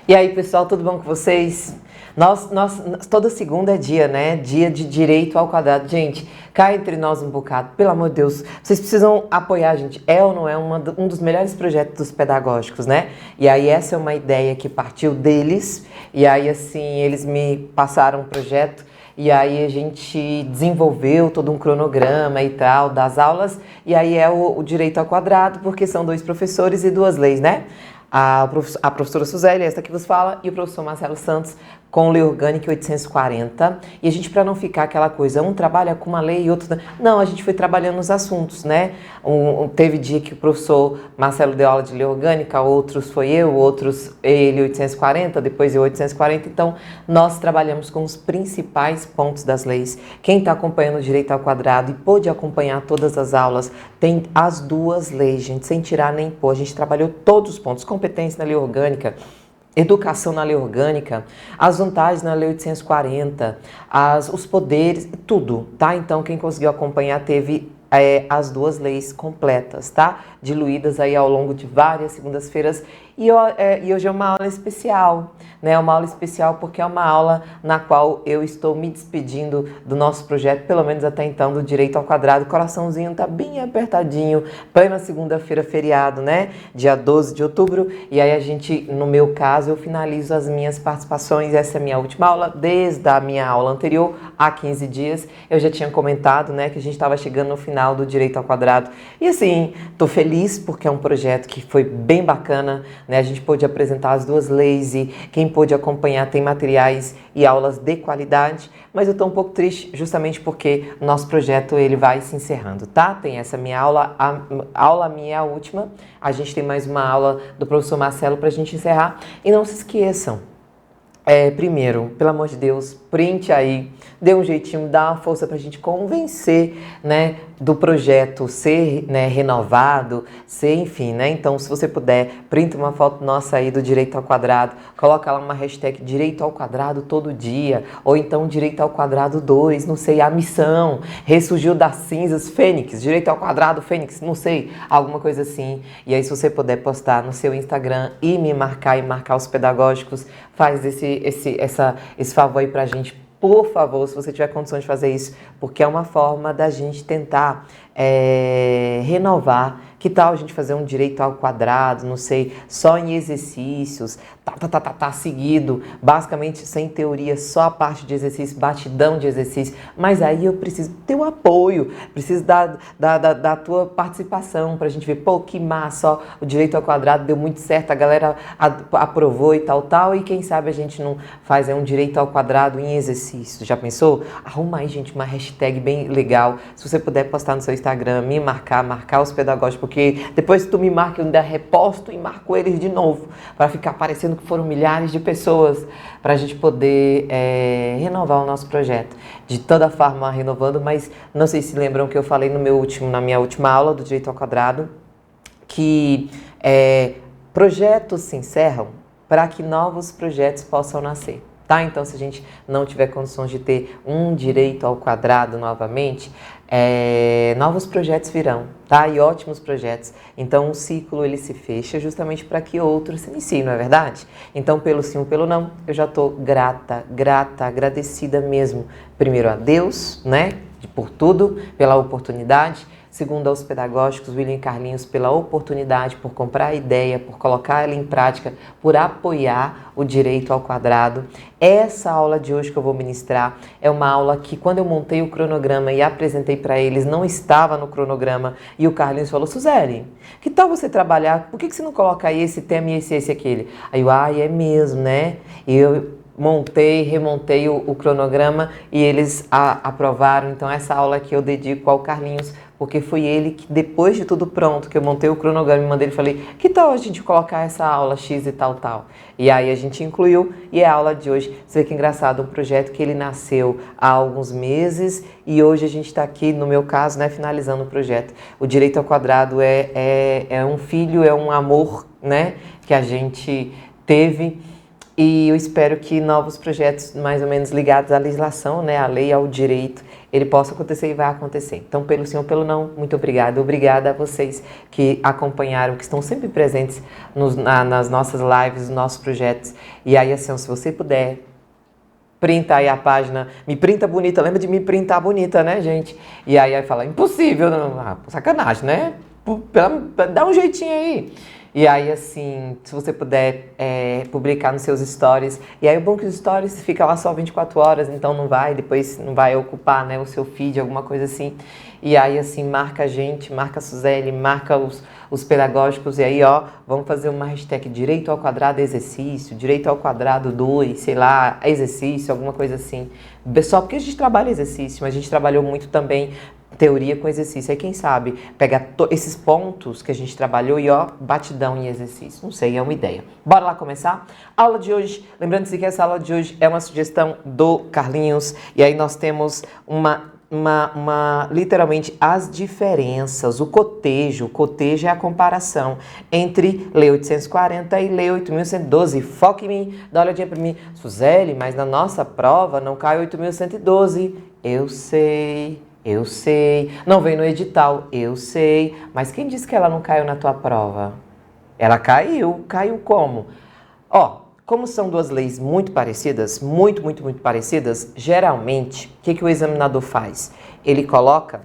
E aí, pessoal, tudo bom com vocês? Toda segunda é dia, né? Dia de direito ao quadrado. Gente, cá entre nós um bocado, pelo amor de Deus, vocês precisam apoiar a gente. É ou não é um dos melhores projetos pedagógicos, né? E aí, essa é uma ideia que partiu deles. E aí, assim, eles me passaram um projeto. E aí a gente desenvolveu todo um cronograma e tal das aulas. E aí é o direito ao quadrado, porque são 2 professores e 2 leis, né? A professora Suzeli, esta que vos fala, e o professor Marcelo Santos, com Lei Orgânica 840. E a gente, para não ficar aquela coisa, um trabalha com uma lei e outro... Não, a gente foi trabalhando nos assuntos, né? Teve dia que o professor Marcelo deu aula de Lei Orgânica, outros foi eu, outros ele 840, depois eu 840. Então, nós trabalhamos com os principais pontos das leis. Quem está acompanhando o Direito ao Quadrado e pôde acompanhar todas as aulas, tem as 2 leis, gente, sem tirar nem pôr. A gente trabalhou todos os pontos, competência na Lei Orgânica, educação na Lei Orgânica, as vantagens na Lei 840, os poderes, tudo, tá? Então, quem conseguiu acompanhar teve as 2 leis completas, tá? Diluídas aí ao longo de várias segundas-feiras. E hoje é uma aula especial, né? Uma aula especial porque é uma aula na qual eu estou me despedindo do nosso projeto, pelo menos até então, do Direito ao Quadrado. O coraçãozinho tá bem apertadinho, plena segunda-feira, feriado, né? Dia 12 de outubro. E aí a gente, no meu caso, eu finalizo as minhas participações. Essa é a minha última aula, desde a minha aula anterior, há 15 dias. Eu já tinha comentado, né, que a gente estava chegando no final do Direito ao Quadrado. E assim, tô feliz porque é um projeto que foi bem bacana, né? A gente pôde apresentar as 2 leis e quem pôde acompanhar tem materiais e aulas de qualidade, mas eu tô um pouco triste justamente porque o nosso projeto ele vai se encerrando, tá? Tem essa minha aula, a aula minha é a última, a gente tem mais uma aula do professor Marcelo pra gente encerrar. E não se esqueçam, primeiro, pelo amor de Deus, print aí, dê um jeitinho, dá uma força pra gente convencer, né, do projeto ser, né, renovado, ser, enfim, né? Então, se você puder, printa uma foto nossa aí do Direito ao Quadrado, coloca lá uma hashtag Direito ao Quadrado todo dia, ou então Direito ao Quadrado 2, não sei, a missão, ressurgiu das cinzas, Fênix, Direito ao Quadrado, Fênix, não sei, alguma coisa assim. E aí, se você puder postar no seu Instagram e me marcar e marcar os pedagógicos, faz esse favor aí pra gente, por favor, se você tiver condições de fazer isso, porque é uma forma da gente tentar renovar. Que tal a gente fazer um direito ao quadrado, não sei, só em exercícios, seguido, basicamente sem teoria, só a parte de exercício, batidão de exercício. Mas aí eu preciso ter o apoio, preciso da tua participação pra gente ver, pô, que massa, ó, o direito ao quadrado deu muito certo, a galera aprovou e tal, e quem sabe a gente não faz um direito ao quadrado em exercício. Já pensou? Arruma aí, gente, uma hashtag bem legal. Se você puder postar no seu Instagram, me marcar os pedagógicos, porque depois que tu me marca, eu ainda reposto e marco eles de novo, para ficar parecendo que foram milhares de pessoas, para a gente poder renovar o nosso projeto. De toda forma, renovando, mas não sei se lembram que eu falei na minha última aula do Direito ao Quadrado, que projetos se encerram para que novos projetos possam nascer. Tá? Então, se a gente não tiver condições de ter um direito ao quadrado novamente, novos projetos virão, tá? E ótimos projetos. Então, um ciclo ele se fecha justamente para que outros se iniciem, não é verdade? Então, pelo sim ou pelo não, eu já estou grata, agradecida mesmo. Primeiro a Deus, né? Por tudo, pela oportunidade. Segundo, aos pedagógicos, William e Carlinhos, pela oportunidade, por comprar a ideia, por colocar ela em prática, por apoiar o direito ao quadrado. Essa aula de hoje que eu vou ministrar é uma aula que, quando eu montei o cronograma e apresentei para eles, não estava no cronograma. E o Carlinhos falou, Suzeli, que tal você trabalhar? Por que você não coloca aí esse tema e esse aquele? Aí eu, é mesmo, né? E eu remontei o cronograma e eles aprovaram. Então, essa aula aqui eu dedico ao Carlinhos, porque foi ele que, depois de tudo pronto, que eu montei o cronograma e mandei ele, falei, que tal a gente colocar essa aula X e tal? E aí a gente incluiu, e é a aula de hoje. Você vê que engraçado, um projeto que ele nasceu há alguns meses, e hoje a gente está aqui, no meu caso, né, finalizando o projeto. O Direito ao Quadrado é um filho, é um amor, né, que a gente teve. E eu espero que novos projetos mais ou menos ligados à legislação, né, à lei, ao direito, ele possa acontecer e vai acontecer. Então, pelo sim ou pelo não, muito obrigada. Obrigada a vocês que acompanharam, que estão sempre presentes nas nossas lives, nos nossos projetos. E aí, assim, se você puder, printa aí a página, me printa bonita, lembra de me printar bonita, né, gente? E aí fala, impossível, não, sacanagem, né? Dá um jeitinho aí. E aí, assim, se você puder publicar nos seus stories. E aí, o bom é que os stories fica lá só 24 horas, então depois não vai ocupar, né, o seu feed, alguma coisa assim. E aí, assim, marca a gente, marca a Suzeli, marca os pedagógicos. E aí, ó, vamos fazer uma hashtag direito ao quadrado exercício, direito ao quadrado 2, sei lá, exercício, alguma coisa assim. Só porque a gente trabalha exercício, mas a gente trabalhou muito também teoria com exercício. Aí quem sabe pegar esses pontos que a gente trabalhou e ó, batidão em exercício. Não sei, é uma ideia. Bora lá começar? Aula de hoje, lembrando-se que essa aula de hoje é uma sugestão do Carlinhos. E aí nós temos literalmente as diferenças, o cotejo. O cotejo é a comparação entre Lei 840 e Lei 8.112. Foca em mim, dá uma olhadinha pra mim. Suzeli, mas na nossa prova não cai 8.112. Eu sei, não vem no edital, eu sei, mas quem disse que ela não caiu na tua prova? Ela caiu como? Ó, como são duas leis muito parecidas, muito parecidas, geralmente, o que o examinador faz? Ele coloca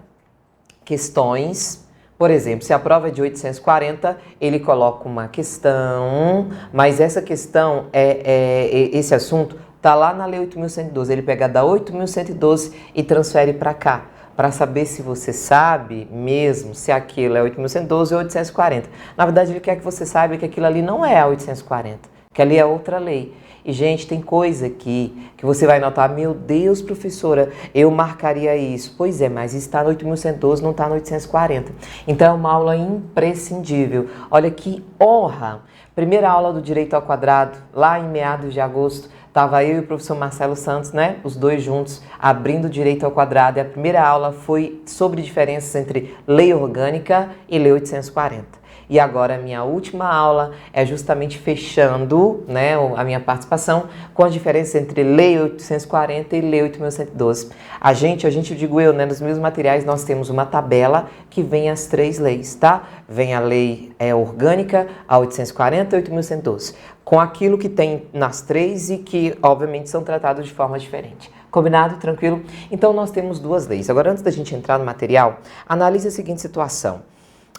questões, por exemplo, se a prova é de 840, ele coloca uma questão, mas essa questão, esse assunto, tá lá na Lei 8.112, ele pega da 8.112 e transfere para cá, para saber se você sabe mesmo se aquilo é 8.112 ou 840. Na verdade, ele quer que você saiba que aquilo ali não é a 840, que ali é outra lei. E, gente, tem coisa aqui que você vai notar, meu Deus, professora, eu marcaria isso. Pois é, mas está no 8.112, não está no 840. Então, é uma aula imprescindível. Olha que honra! Primeira aula do Direito ao Quadrado, lá em meados de agosto, estava eu e o professor Marcelo Santos, né? Os dois juntos, abrindo Direito ao Quadrado. E a primeira aula foi sobre diferenças entre lei orgânica e lei 840. E agora a minha última aula é justamente fechando, né, a minha participação com a diferença entre Lei 840 e Lei 8.112. A gente, eu digo eu, né, nos meus materiais nós temos uma tabela que vem as três leis, tá? Vem a lei orgânica, a 840 e 8.112, com aquilo que tem nas três e que, obviamente, são tratados de forma diferente. Combinado? Tranquilo? Então, nós temos duas leis. Agora, antes da gente entrar no material, analise a seguinte situação.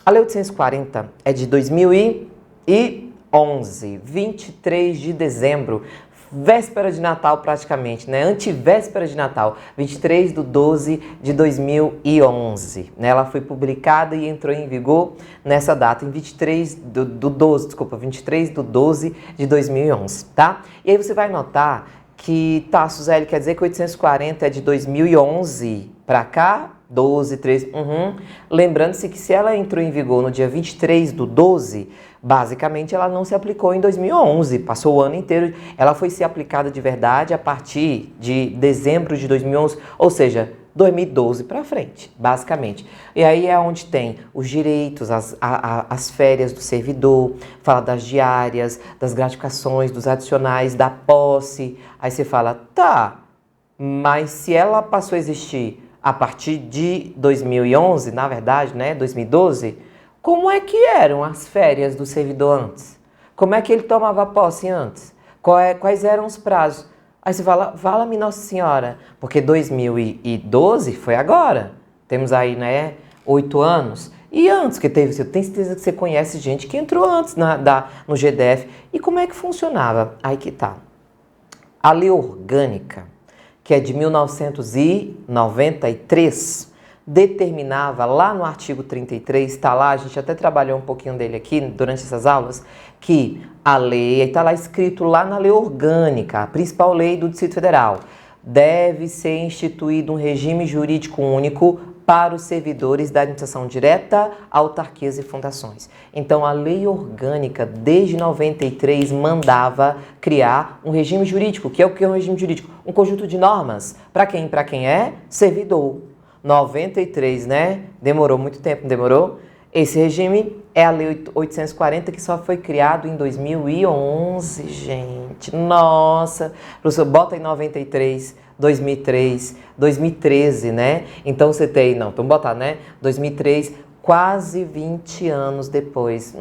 A Lei 840 é de 2011, 23 de dezembro, véspera de Natal praticamente, né? Antivéspera de Natal, 23 de 12 de 2011. Né? Ela foi publicada e entrou em vigor nessa data, em 23 de 12 de 2011, tá? E aí você vai notar que, tá, Suzeli, quer dizer que 840 é de 2011 para cá? 12, 13, Lembrando-se que se ela entrou em vigor no dia 23 do 12, basicamente ela não se aplicou em 2011, passou o ano inteiro, ela foi ser aplicada de verdade a partir de dezembro de 2011, ou seja, 2012 para frente, basicamente. E aí é onde tem os direitos, as férias do servidor, fala das diárias, das gratificações, dos adicionais, da posse. Aí você fala, tá, mas se ela passou a existir a partir de 2011, na verdade, né, 2012, como é que eram as férias do servidor antes? Como é que ele tomava posse antes? Quais eram os prazos? Aí você fala, fala-me Nossa Senhora, porque 2012 foi agora. Temos aí, né, 8 anos. E antes que teve, eu tenho certeza que você conhece gente que entrou antes no GDF. E como é que funcionava? Aí que tá. A lei orgânica, que é de 1993, determinava lá no artigo 33, está lá, a gente até trabalhou um pouquinho dele aqui durante essas aulas, que a lei, está lá escrito lá na lei orgânica, a principal lei do Distrito Federal, deve ser instituído um regime jurídico único para os servidores da administração direta, autarquias e fundações. Então, a lei orgânica, desde 93, mandava criar um regime jurídico. Que é o que é um regime jurídico? Um conjunto de normas. Para quem? Para quem é servidor. 93, né? Demorou muito tempo, não demorou? Esse regime é a Lei 840, que só foi criado em 2011, gente. Nossa, professor, bota em 93, 2003, 2013, né? Então você tem, não, vamos botar, né? 2003, quase 20 anos depois.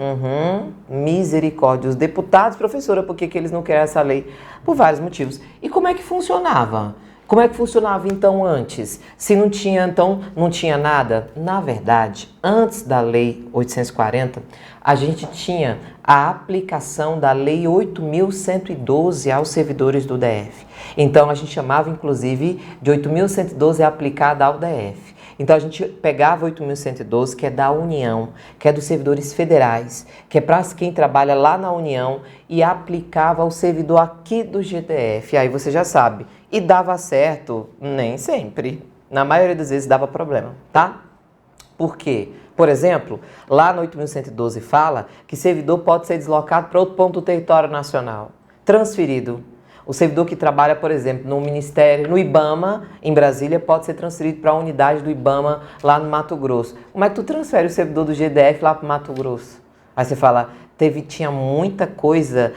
Misericórdia. Os deputados, professora, por que eles não querem essa lei? Por vários motivos. E como é que funcionava? Como é que funcionava então antes? Se não tinha, então, não tinha nada? Na verdade, antes da Lei 840, a gente tinha a aplicação da Lei 8.112 aos servidores do DF. Então, a gente chamava, inclusive, de 8.112 aplicada ao DF. Então, a gente pegava 8.112, que é da União, que é dos servidores federais, que é para quem trabalha lá na União, e aplicava ao servidor aqui do GDF. Aí você já sabe. E dava certo? Nem sempre. Na maioria das vezes dava problema, tá? Por quê? Por exemplo, lá no 8.112 fala que servidor pode ser deslocado para outro ponto do território nacional, transferido. O servidor que trabalha, por exemplo, no Ministério, no IBAMA, em Brasília, pode ser transferido para a unidade do IBAMA lá no Mato Grosso. Como é que tu transfere o servidor do GDF lá para o Mato Grosso? Aí você fala, tinha muita coisa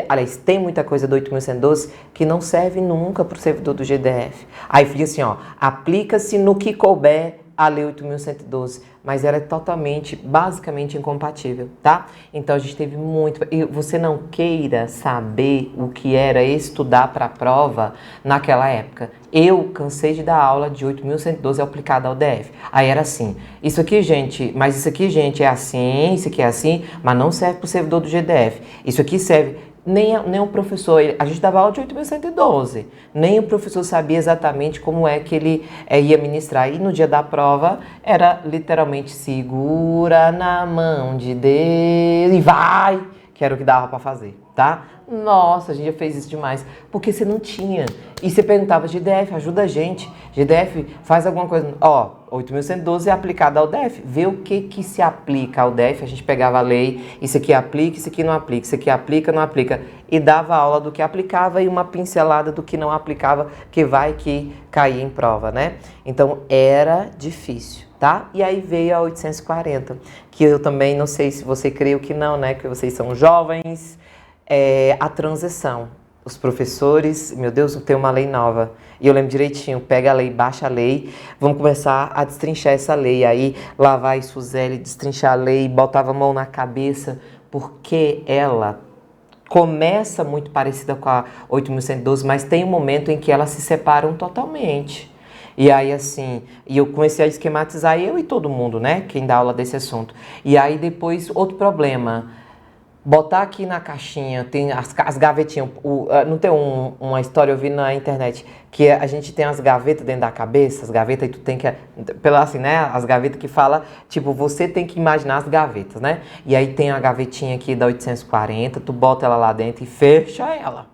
aliás, tem muita coisa do 8.112 que não serve nunca para o servidor do GDF. Aí fica assim, ó, aplica-se no que couber a Lei 8.112, mas ela é basicamente incompatível, tá? Então a gente teve muito... E você não queira saber o que era estudar para a prova naquela época. Eu cansei de dar aula de 8.112 aplicada ao DF. Aí era assim, isso aqui, gente, é assim, isso aqui é assim, mas não serve para o servidor do GDF. Isso aqui serve... Nem o professor, a gente dava aula de 8.112, nem o professor sabia exatamente como é que ele ia ministrar. E no dia da prova era literalmente segura na mão de Deus e vai, que era o que dava para fazer, tá? Nossa, a gente já fez isso demais, porque você não tinha. E você perguntava, GDF, ajuda a gente, GDF, faz alguma coisa. Ó, 8.112 é aplicado ao DF, vê o que se aplica ao DF, a gente pegava a lei, isso aqui aplica, isso aqui não aplica, isso aqui aplica, não aplica, e dava aula do que aplicava e uma pincelada do que não aplicava, que vai que caía em prova, né? Então, era difícil, tá? E aí veio a 840, que eu também não sei se você crê ou que não, né? Que vocês são jovens, a transição. Os professores, meu Deus, tem uma lei nova. E eu lembro direitinho, pega a lei, baixa a lei, vamos começar a destrinchar essa lei. Aí lá vai Suzeli destrinchar a lei, botava a mão na cabeça, porque ela começa muito parecida com a 8.112, mas tem um momento em que elas se separam totalmente. E aí, assim, eu comecei a esquematizar, eu e todo mundo, né, quem dá aula desse assunto. E aí, depois, outro problema, botar aqui na caixinha, tem as gavetinhas, não tem uma história, eu vi na internet, que a gente tem as gavetas dentro da cabeça, as gavetas, e tu tem que, assim, né, as gavetas que fala, tipo, você tem que imaginar as gavetas, né? E aí tem a gavetinha aqui da 840, tu bota ela lá dentro e fecha ela.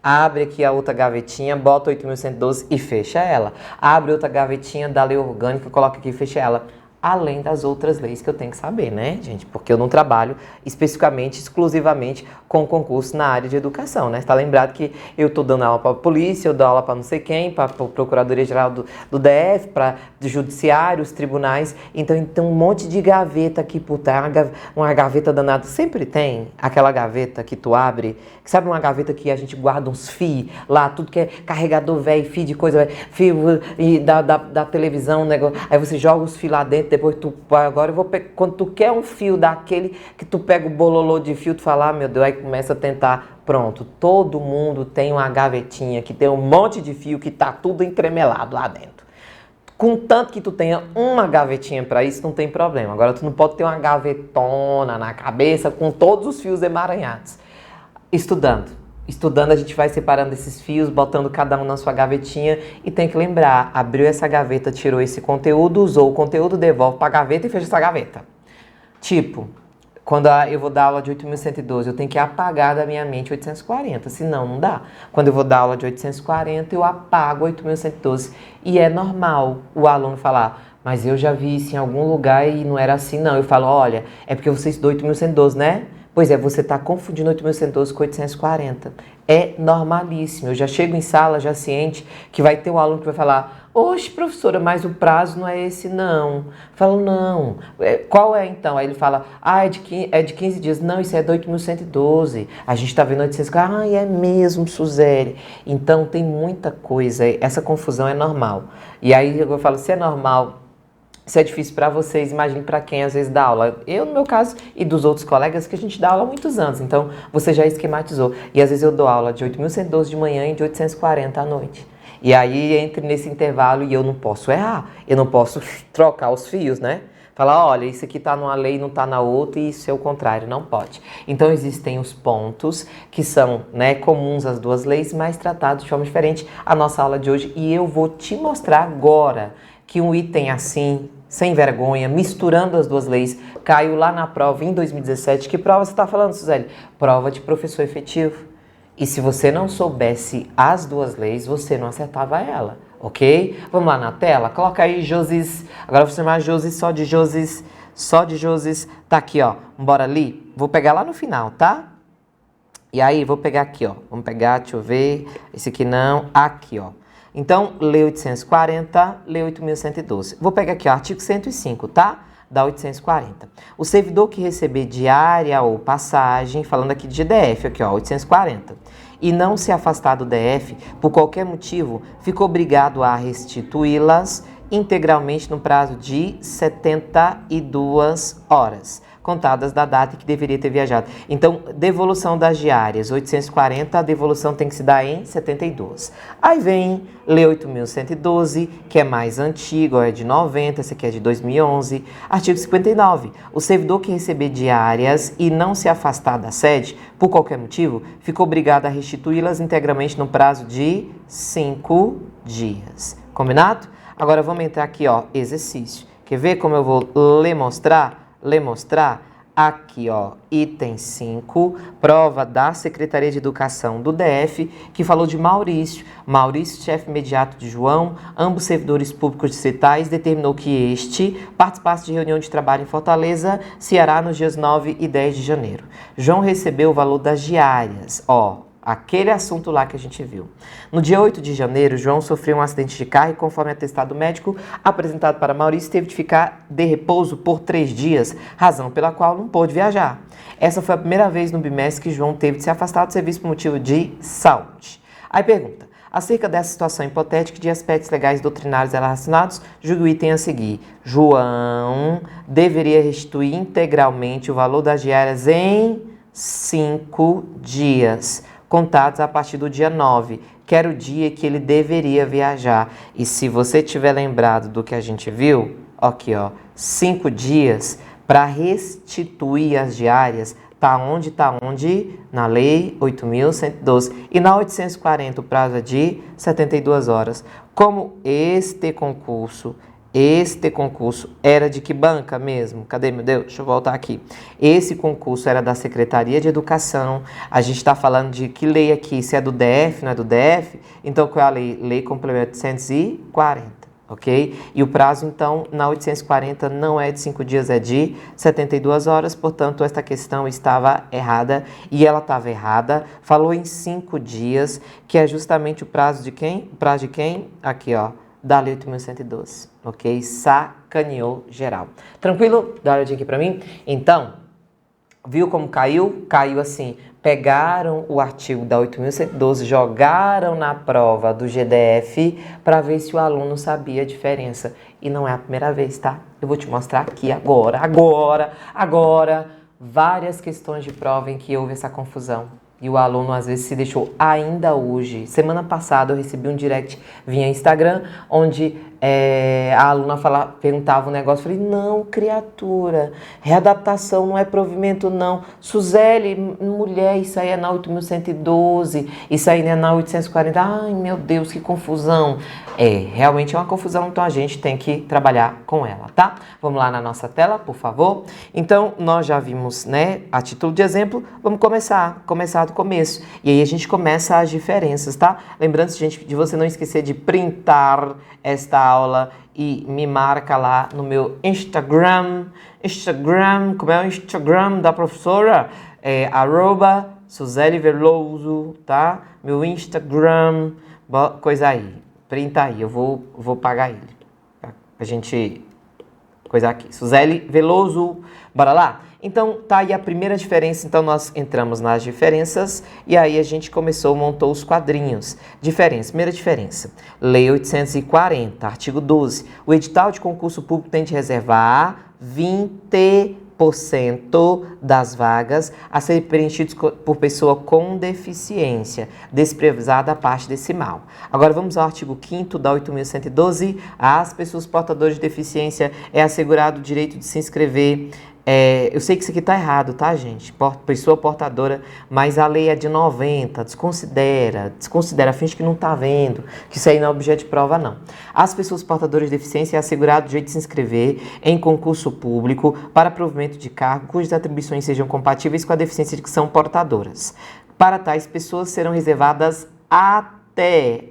Abre aqui a outra gavetinha, bota 8.112 e fecha ela. Abre outra gavetinha da lei orgânica, coloca aqui e fecha ela. Além das outras leis que eu tenho que saber, né, gente? Porque eu não trabalho especificamente, exclusivamente com concurso na área de educação, né? Está lembrado que eu estou dando aula para a polícia, eu dou aula para não sei quem, para a Procuradoria-Geral do DF, para judiciários, tribunais. Então tem um monte de gaveta aqui por trás, uma gaveta danada. Sempre tem aquela gaveta que tu abre, que sabe uma gaveta que a gente guarda uns fios lá, tudo que é carregador velho, fio de coisa velho, fio da televisão, negócio. Aí você joga os fios lá dentro, depois quando tu quer um fio daquele que tu pega o bololô de fio, tu fala, meu Deus, aí começa a tentar, pronto, todo mundo tem uma gavetinha que tem um monte de fio que tá tudo entremelado lá dentro. Contanto que tu tenha uma gavetinha para isso, não tem problema. Agora tu não pode ter uma gavetona na cabeça com todos os fios emaranhados. Estudando, a gente vai separando esses fios, botando cada um na sua gavetinha e tem que lembrar, abriu essa gaveta, tirou esse conteúdo, usou o conteúdo, devolve para a gaveta e fecha essa gaveta. Tipo, quando eu vou dar aula de 8.112, eu tenho que apagar da minha mente 840, senão não dá. Quando eu vou dar aula de 840, eu apago 8.112 e é normal o aluno falar, mas eu já vi isso em algum lugar e não era assim não. Eu falo, olha, é porque você estudou 8.112, né? Pois é, você está confundindo 8.112 com 840. É normalíssimo. Eu já chego em sala, já ciente, que vai ter um aluno que vai falar: oxe, professora, mas o prazo não é esse, não. Eu falo: não. Qual é, então? Aí ele fala: é de 15 dias. Não, isso é de 8.112. A gente está vendo 840. Ah, é mesmo, Suzele. Então, tem muita coisa. Essa confusão é normal. E aí eu falo: se é normal, isso é difícil para vocês, imagine para quem às vezes dá aula. Eu, no meu caso, e dos outros colegas, que a gente dá aula há muitos anos, então você já esquematizou. E às vezes eu dou aula de 8.112 de manhã e de 840 à noite. E aí entre nesse intervalo e eu não posso errar, eu não posso trocar os fios, né? Falar: olha, isso aqui está numa lei e não está na outra, e isso é o contrário, não pode. Então existem os pontos que são, né, comuns às duas leis, mas tratados de forma diferente. A nossa aula de hoje, e eu vou te mostrar agora que um item assim, sem vergonha, misturando as duas leis, caiu lá na prova em 2017. Que prova você está falando, Suzeli? Prova de professor efetivo. E se você não soubesse as duas leis, você não acertava ela, ok? Vamos lá na tela? Coloca aí Josis. Agora eu vou chamar Josis, só de Josis. Só de Josis. Tá aqui, ó. Bora ali? Vou pegar lá no final, tá? E aí, vou pegar aqui, ó. Vamos pegar, deixa eu ver. Esse aqui não. Aqui, ó. Então, lei 840, lei 8.112. Vou pegar aqui o artigo 105, tá? Da 840. O servidor que receber diária ou passagem, falando aqui de GDF, aqui ó, 840, e não se afastar do DF por qualquer motivo, fica obrigado a restituí-las integralmente no prazo de 72 horas, contadas da data que deveria ter viajado. Então, devolução das diárias, 840, a devolução tem que se dar em 72. Aí vem Lei 8.112, que é mais antigo, é de 90, esse aqui é de 2011. Artigo 59. O servidor que receber diárias e não se afastar da sede, por qualquer motivo, fica obrigado a restituí-las integralmente no prazo de 5 dias. Combinado? Agora vamos entrar aqui, ó, exercício. Quer ver como eu vou lhe mostrar? Aqui, ó, item 5, prova da Secretaria de Educação do DF, que falou de Maurício, chefe imediato de João, ambos servidores públicos distritais, determinou que este participasse de reunião de trabalho em Fortaleza, Ceará, nos dias 9 e 10 de janeiro. João recebeu o valor das diárias, ó, aquele assunto lá que a gente viu. No dia 8 de janeiro, João sofreu um acidente de carro e, conforme atestado médico apresentado para Maurício, teve de ficar de repouso por 3 dias, razão pela qual não pôde viajar. Essa foi a primeira vez no bimestre que João teve de se afastar do serviço por motivo de saúde. Aí pergunta: acerca dessa situação hipotética de aspectos legais doutrinários relacionados, julgue o item a seguir. João deveria restituir integralmente o valor das diárias em 5 dias. Contados a partir do dia 9, que era o dia que ele deveria viajar. E se você tiver lembrado do que a gente viu, aqui ó, 5 dias para restituir as diárias, tá onde? Na lei 8.112. E na 840 o prazo é de 72 horas. Como este concurso era de que banca mesmo? Cadê, meu Deus? Deixa eu voltar aqui. Esse concurso era da Secretaria de Educação. A gente está falando de que lei aqui? Se é do DF, não é do DF? Então, qual é a lei? Lei Complementar 840, ok? E o prazo, então, na 840 não é de 5 dias, é de 72 horas. Portanto, esta questão estava errada. E ela estava errada. Falou em 5 dias, que é justamente o prazo de quem? O prazo de quem? Aqui, ó. Da Lei 8.112, ok? Sacaneou geral. Tranquilo? Dá uma olhadinha aqui pra mim? Então, viu como caiu? Caiu assim, pegaram o artigo da 8.112, jogaram na prova do GDF para ver se o aluno sabia a diferença. E não é a primeira vez, tá? Eu vou te mostrar aqui agora, várias questões de prova em que houve essa confusão. E o aluno às vezes se deixou ainda hoje. Semana passada eu recebi um direct via Instagram, onde a aluna perguntava um negócio. Falei: não, criatura, readaptação não é provimento não. Suzeli, mulher, isso aí é na 8.112, isso aí não é na 840. Ai, meu Deus, que confusão. Realmente é uma confusão, então a gente tem que trabalhar com ela, tá? Vamos lá na nossa tela, por favor. Então, nós já vimos, né, a título de exemplo, vamos começar do começo. E aí a gente começa as diferenças, tá? Lembrando, gente, de você não esquecer de printar esta aula e me marca lá no meu Instagram, como é o Instagram da professora? arroba Suzeli Veloso, tá? Meu Instagram, coisa aí, printa aí, eu vou pagar ele, tá? A gente, coisa aqui, Suzeli Veloso, bora lá? Então, tá aí a primeira diferença, então nós entramos nas diferenças e aí a gente montou os quadrinhos. Primeira diferença, Lei 840, artigo 12, o edital de concurso público tem de reservar 20% das vagas a serem preenchidas por pessoa com deficiência, desprezada a parte decimal. Agora vamos ao artigo 5º da 8.112. Às pessoas portadoras de deficiência é assegurado o direito de se inscrever. Eu sei que isso aqui tá errado, tá, gente? Pessoa portadora, mas a lei é de 90, desconsidera, finge que não tá vendo, que isso aí não é objeto de prova, não. As pessoas portadoras de deficiência é assegurado o direito de se inscrever em concurso público para provimento de cargo cujas atribuições sejam compatíveis com a deficiência de que são portadoras. Para tais pessoas serão reservadas até.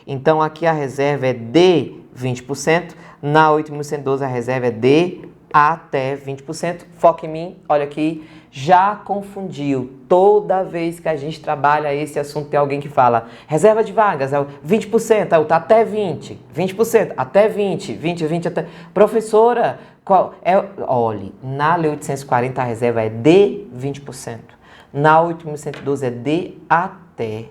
Então, aqui a reserva é de 20%, na 8.112 a reserva é de até 20%. Foca em mim, olha aqui, já confundiu. Toda vez que a gente trabalha esse assunto, tem alguém que fala reserva de vagas, é o 20%, tá até 20%, 20%, até 20%, 20% até... Professora, olhe, na Lei 840 a reserva é de 20%, na 8.112 é de até.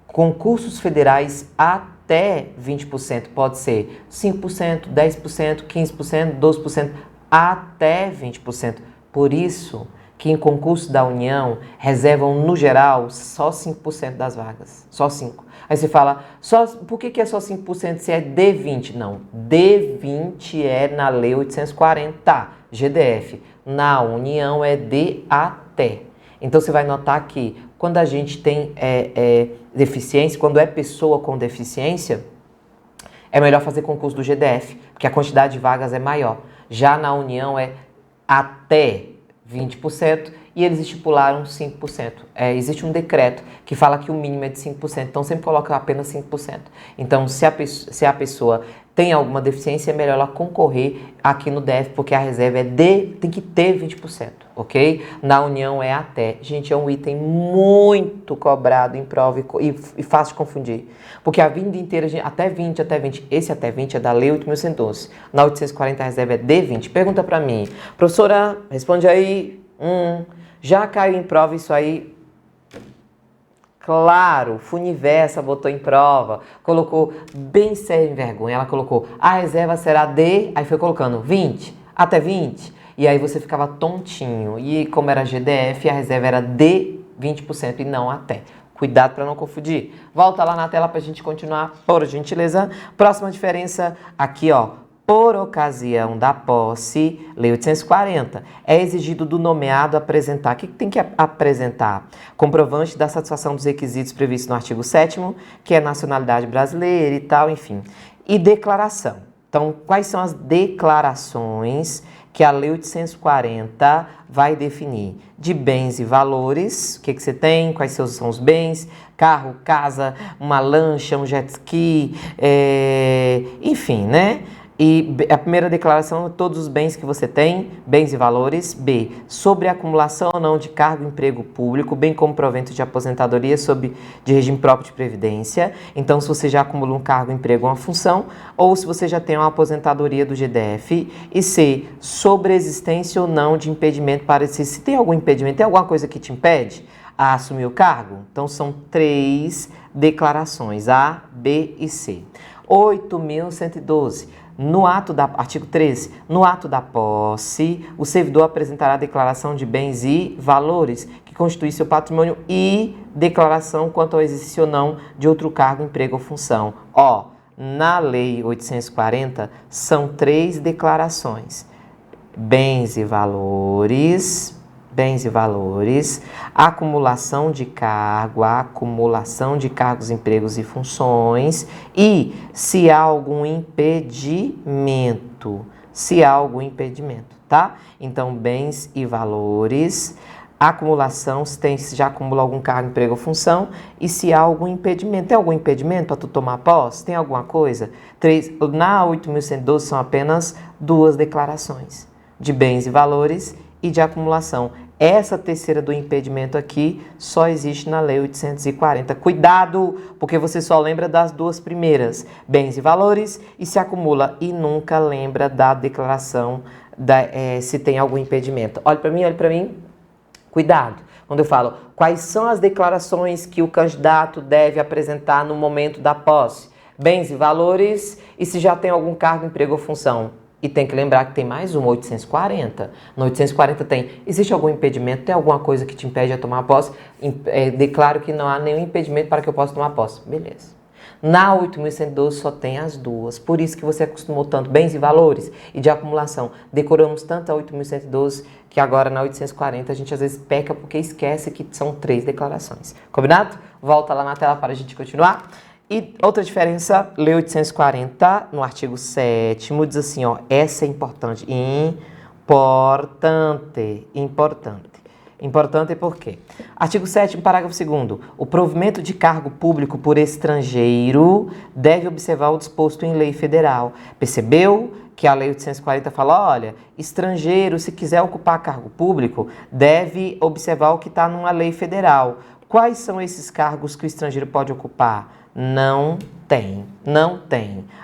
Concursos federais até 20%, pode ser 5%, 10%, 15%, 12%, até 20%. Por isso que em concurso da União reservam, no geral, só 5% das vagas. Só 5%. Aí você fala, por que é só 5% se é de 20%? Não, de 20% é na Lei 840, GDF. Na União é de até. Então você vai notar que quando a gente tem deficiência, quando é pessoa com deficiência, é melhor fazer concurso do GDF, porque a quantidade de vagas é maior. Já na União é até 20% e eles estipularam 5%. Existe um decreto que fala que o mínimo é de 5%, então sempre coloca apenas 5%. Então, se a pessoa tem alguma deficiência, é melhor ela concorrer aqui no DF, porque a reserva tem que ter 20%, ok? Na União é até. Gente, é um item muito cobrado em prova e fácil de confundir. Porque a vida inteira, até 20%, esse até 20% é da Lei 8.112. Na 840 a reserva é de 20%. Pergunta pra mim, professora, responde aí. Já caiu em prova isso aí? Claro, Funiversa botou em prova, colocou bem sério em vergonha, ela colocou a reserva será de, aí foi colocando 20, até 20, e aí você ficava tontinho, e como era GDF, a reserva era de 20% e não até. Cuidado para não confundir. Volta lá na tela para a gente continuar, por gentileza. Próxima diferença aqui, ó. Por ocasião da posse, Lei 840, é exigido do nomeado apresentar. O que tem que apresentar? Comprovante da satisfação dos requisitos previstos no artigo 7º, que é nacionalidade brasileira e tal, enfim. E declaração. Então, quais são as declarações que a Lei 840 vai definir? De bens e valores, o que você tem, quais são os bens, carro, casa, uma lancha, um jet ski, enfim, né? E a primeira declaração, todos os bens que você tem, bens e valores. B, sobre a acumulação ou não de cargo e emprego público, bem como provento de aposentadoria de regime próprio de previdência. Então, se você já acumula um cargo, emprego ou uma função, ou se você já tem uma aposentadoria do GDF. E C, sobre a existência ou não de impedimento para se tem algum impedimento, tem alguma coisa que te impede a assumir o cargo? Então, são 3 declarações, A, B e C. 8.112. Artigo 13, no ato da posse, o servidor apresentará a declaração de bens e valores que constitui seu patrimônio e declaração quanto ao exercício ou não de outro cargo, emprego ou função. Na Lei 840, são 3 declarações. Bens e valores, acumulação de cargos, empregos e funções e se há algum impedimento, tá? Então, bens e valores, acumulação, se já acumula algum cargo, emprego ou função e se há algum impedimento. Tem algum impedimento para tu tomar posse? Tem alguma coisa? 3, na 8.112 são apenas 2 declarações de bens e valores e de acumulação. Essa terceira do impedimento aqui só existe na Lei 840. Cuidado, porque você só lembra das duas primeiras, bens e valores, e se acumula e nunca lembra da declaração se tem algum impedimento. Olha para mim, olha para mim. Cuidado. Quando eu falo quais são as declarações que o candidato deve apresentar no momento da posse, bens e valores, e se já tem algum cargo, emprego ou função. E tem que lembrar que tem mais uma, 840. No 840 tem, existe algum impedimento, tem alguma coisa que te impede de tomar posse? Declaro que não há nenhum impedimento para que eu possa tomar posse. Beleza. Na 8.112 só tem as duas. Por isso que você acostumou tanto bens e valores e de acumulação. Decoramos tanto a 8.112 que agora na 840 a gente às vezes peca porque esquece que são 3 declarações. Combinado? Volta lá na tela para a gente continuar. E outra diferença, Lei 840, no artigo 7º, diz assim, ó, essa é importante. Importante por quê? Artigo 7º, parágrafo 2º. O provimento de cargo público por estrangeiro deve observar o disposto em lei federal. Percebeu que a Lei 840 fala, olha, estrangeiro, se quiser ocupar cargo público, deve observar o que está numa lei federal. Quais são esses cargos que o estrangeiro pode ocupar? Não tem.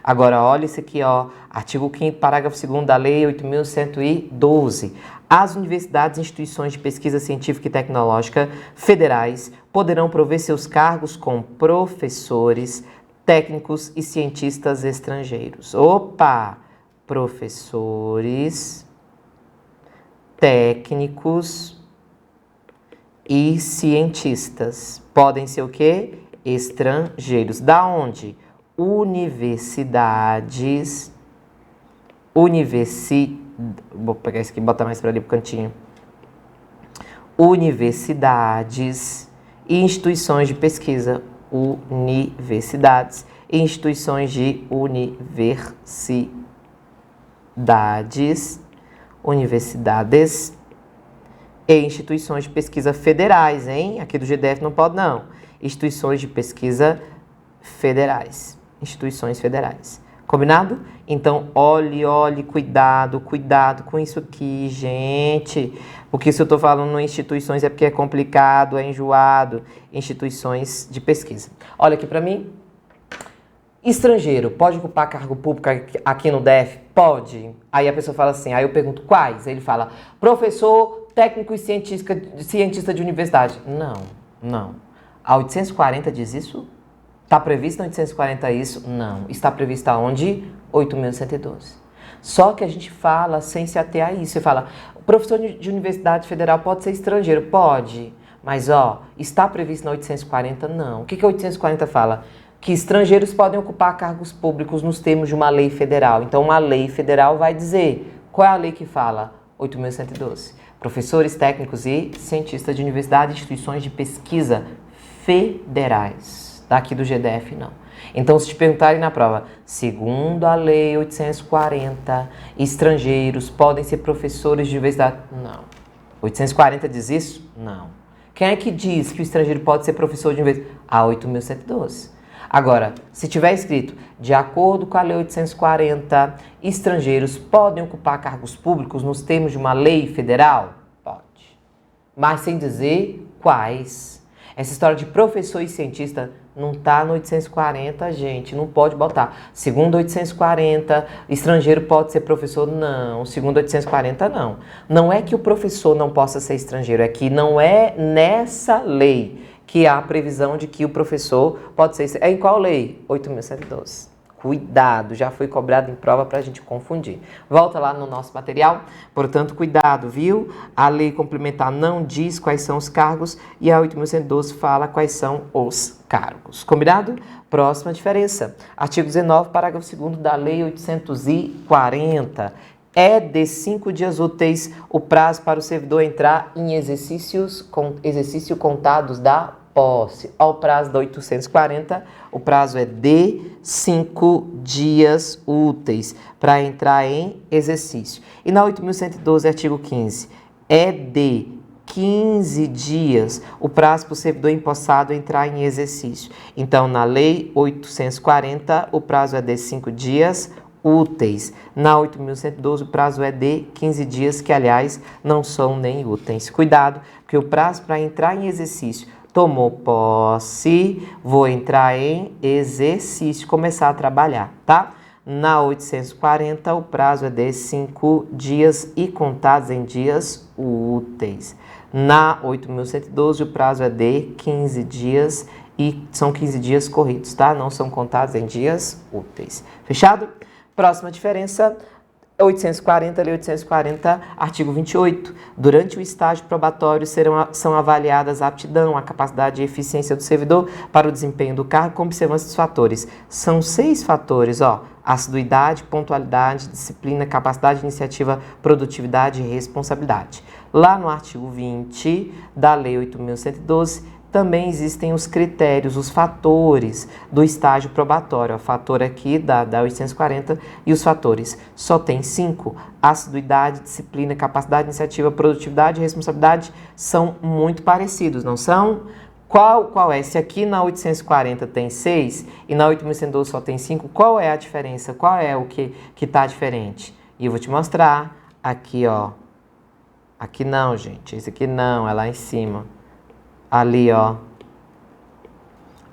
Agora, olha isso aqui, ó, artigo 5º, parágrafo 2º da Lei 8.112. As universidades e instituições de pesquisa científica e tecnológica federais poderão prover seus cargos com professores, técnicos e cientistas estrangeiros. Opa! Professores, técnicos e cientistas. Podem ser o quê? Estrangeiros. Da onde? Universidades. Vou pegar isso aqui e botar mais para ali pro cantinho. Universidades e instituições de pesquisa. Universidades e instituições de universidades e instituições de pesquisa federais, hein? Aqui do GDF não pode, não. Instituições de pesquisa federais. Instituições federais. Combinado? Então, olhe, cuidado com isso aqui, gente. Porque se eu estou falando em instituições é porque é complicado, é enjoado. Instituições de pesquisa. Olha aqui para mim. Estrangeiro, pode ocupar cargo público aqui no DF? Pode. Aí a pessoa fala assim, aí eu pergunto quais? Aí ele fala, professor, técnico e cientista de universidade. Não. A 840 diz isso? Está previsto na 840 isso? Não. Está previsto aonde? 8.112. Só que a gente fala sem se ater a isso. Você fala, o professor de universidade federal pode ser estrangeiro? Pode. Mas, ó, está previsto na 840? Não. O que a 840 fala? Que estrangeiros podem ocupar cargos públicos nos termos de uma lei federal. Então, uma lei federal vai dizer qual é a lei que fala? 8.112. Professores, técnicos e cientistas de universidade e instituições de pesquisa federais. Daqui do GDF, não. Então, se te perguntarem na prova, segundo a Lei 840, estrangeiros podem ser professores de universidade? Não. 840 diz isso? Não. Quem é que diz que o estrangeiro pode ser professor de universidade? A 8.112. Agora, se tiver escrito, de acordo com a Lei 840, estrangeiros podem ocupar cargos públicos nos termos de uma lei federal? Pode. Mas sem dizer quais. Essa história de professor e cientista não está no 840, gente, não pode botar. Segundo 840, estrangeiro pode ser professor? Não. Segundo 840, não. Não é que o professor não possa ser estrangeiro, é que não é nessa lei que há a previsão de que o professor pode ser... É em qual lei? 8.112. Cuidado, já foi cobrado em prova para a gente confundir. Volta lá no nosso material. Portanto, cuidado, viu? A lei complementar não diz quais são os cargos e a 8.112 fala quais são os cargos. Combinado? Próxima diferença. Artigo 19, parágrafo 2º da Lei 840. É de 5 dias úteis o prazo para o servidor entrar em exercício contados da posse. Ao prazo da 840, o prazo é de 5 dias úteis para entrar em exercício. E na 8.112, artigo 15, é de 15 dias o prazo para o servidor empossado entrar em exercício. Então, na Lei 840, o prazo é de 5 dias úteis. Na 8.112, o prazo é de 15 dias, que, aliás, não são nem úteis. Cuidado, porque o prazo para entrar em exercício, tomou posse, vou entrar em exercício, começar a trabalhar, tá? Na 840, o prazo é de 5 dias e contados em dias úteis. Na 8.112, o prazo é de 15 dias e são 15 dias corridos, tá? Não são contados em dias úteis. Fechado? Próxima diferença, 840, Lei 840, artigo 28. Durante o estágio probatório são avaliadas a aptidão, a capacidade e eficiência do servidor para o desempenho do cargo com observância dos fatores. São 6 fatores, ó. Assiduidade, pontualidade, disciplina, capacidade, iniciativa, produtividade e responsabilidade. Lá no artigo 20 da Lei 8.112, também existem os critérios, os fatores do estágio probatório. O fator aqui da 840 e os fatores. Só tem 5. Assiduidade, disciplina, capacidade, iniciativa, produtividade e responsabilidade são muito parecidos, não são? Qual é? Se aqui na 840 tem 6 e na 8.112 só tem 5, qual é a diferença? Qual é o que está diferente? E eu vou te mostrar aqui, ó. Aqui não, gente. Esse aqui não, é lá em cima. Ali, ó.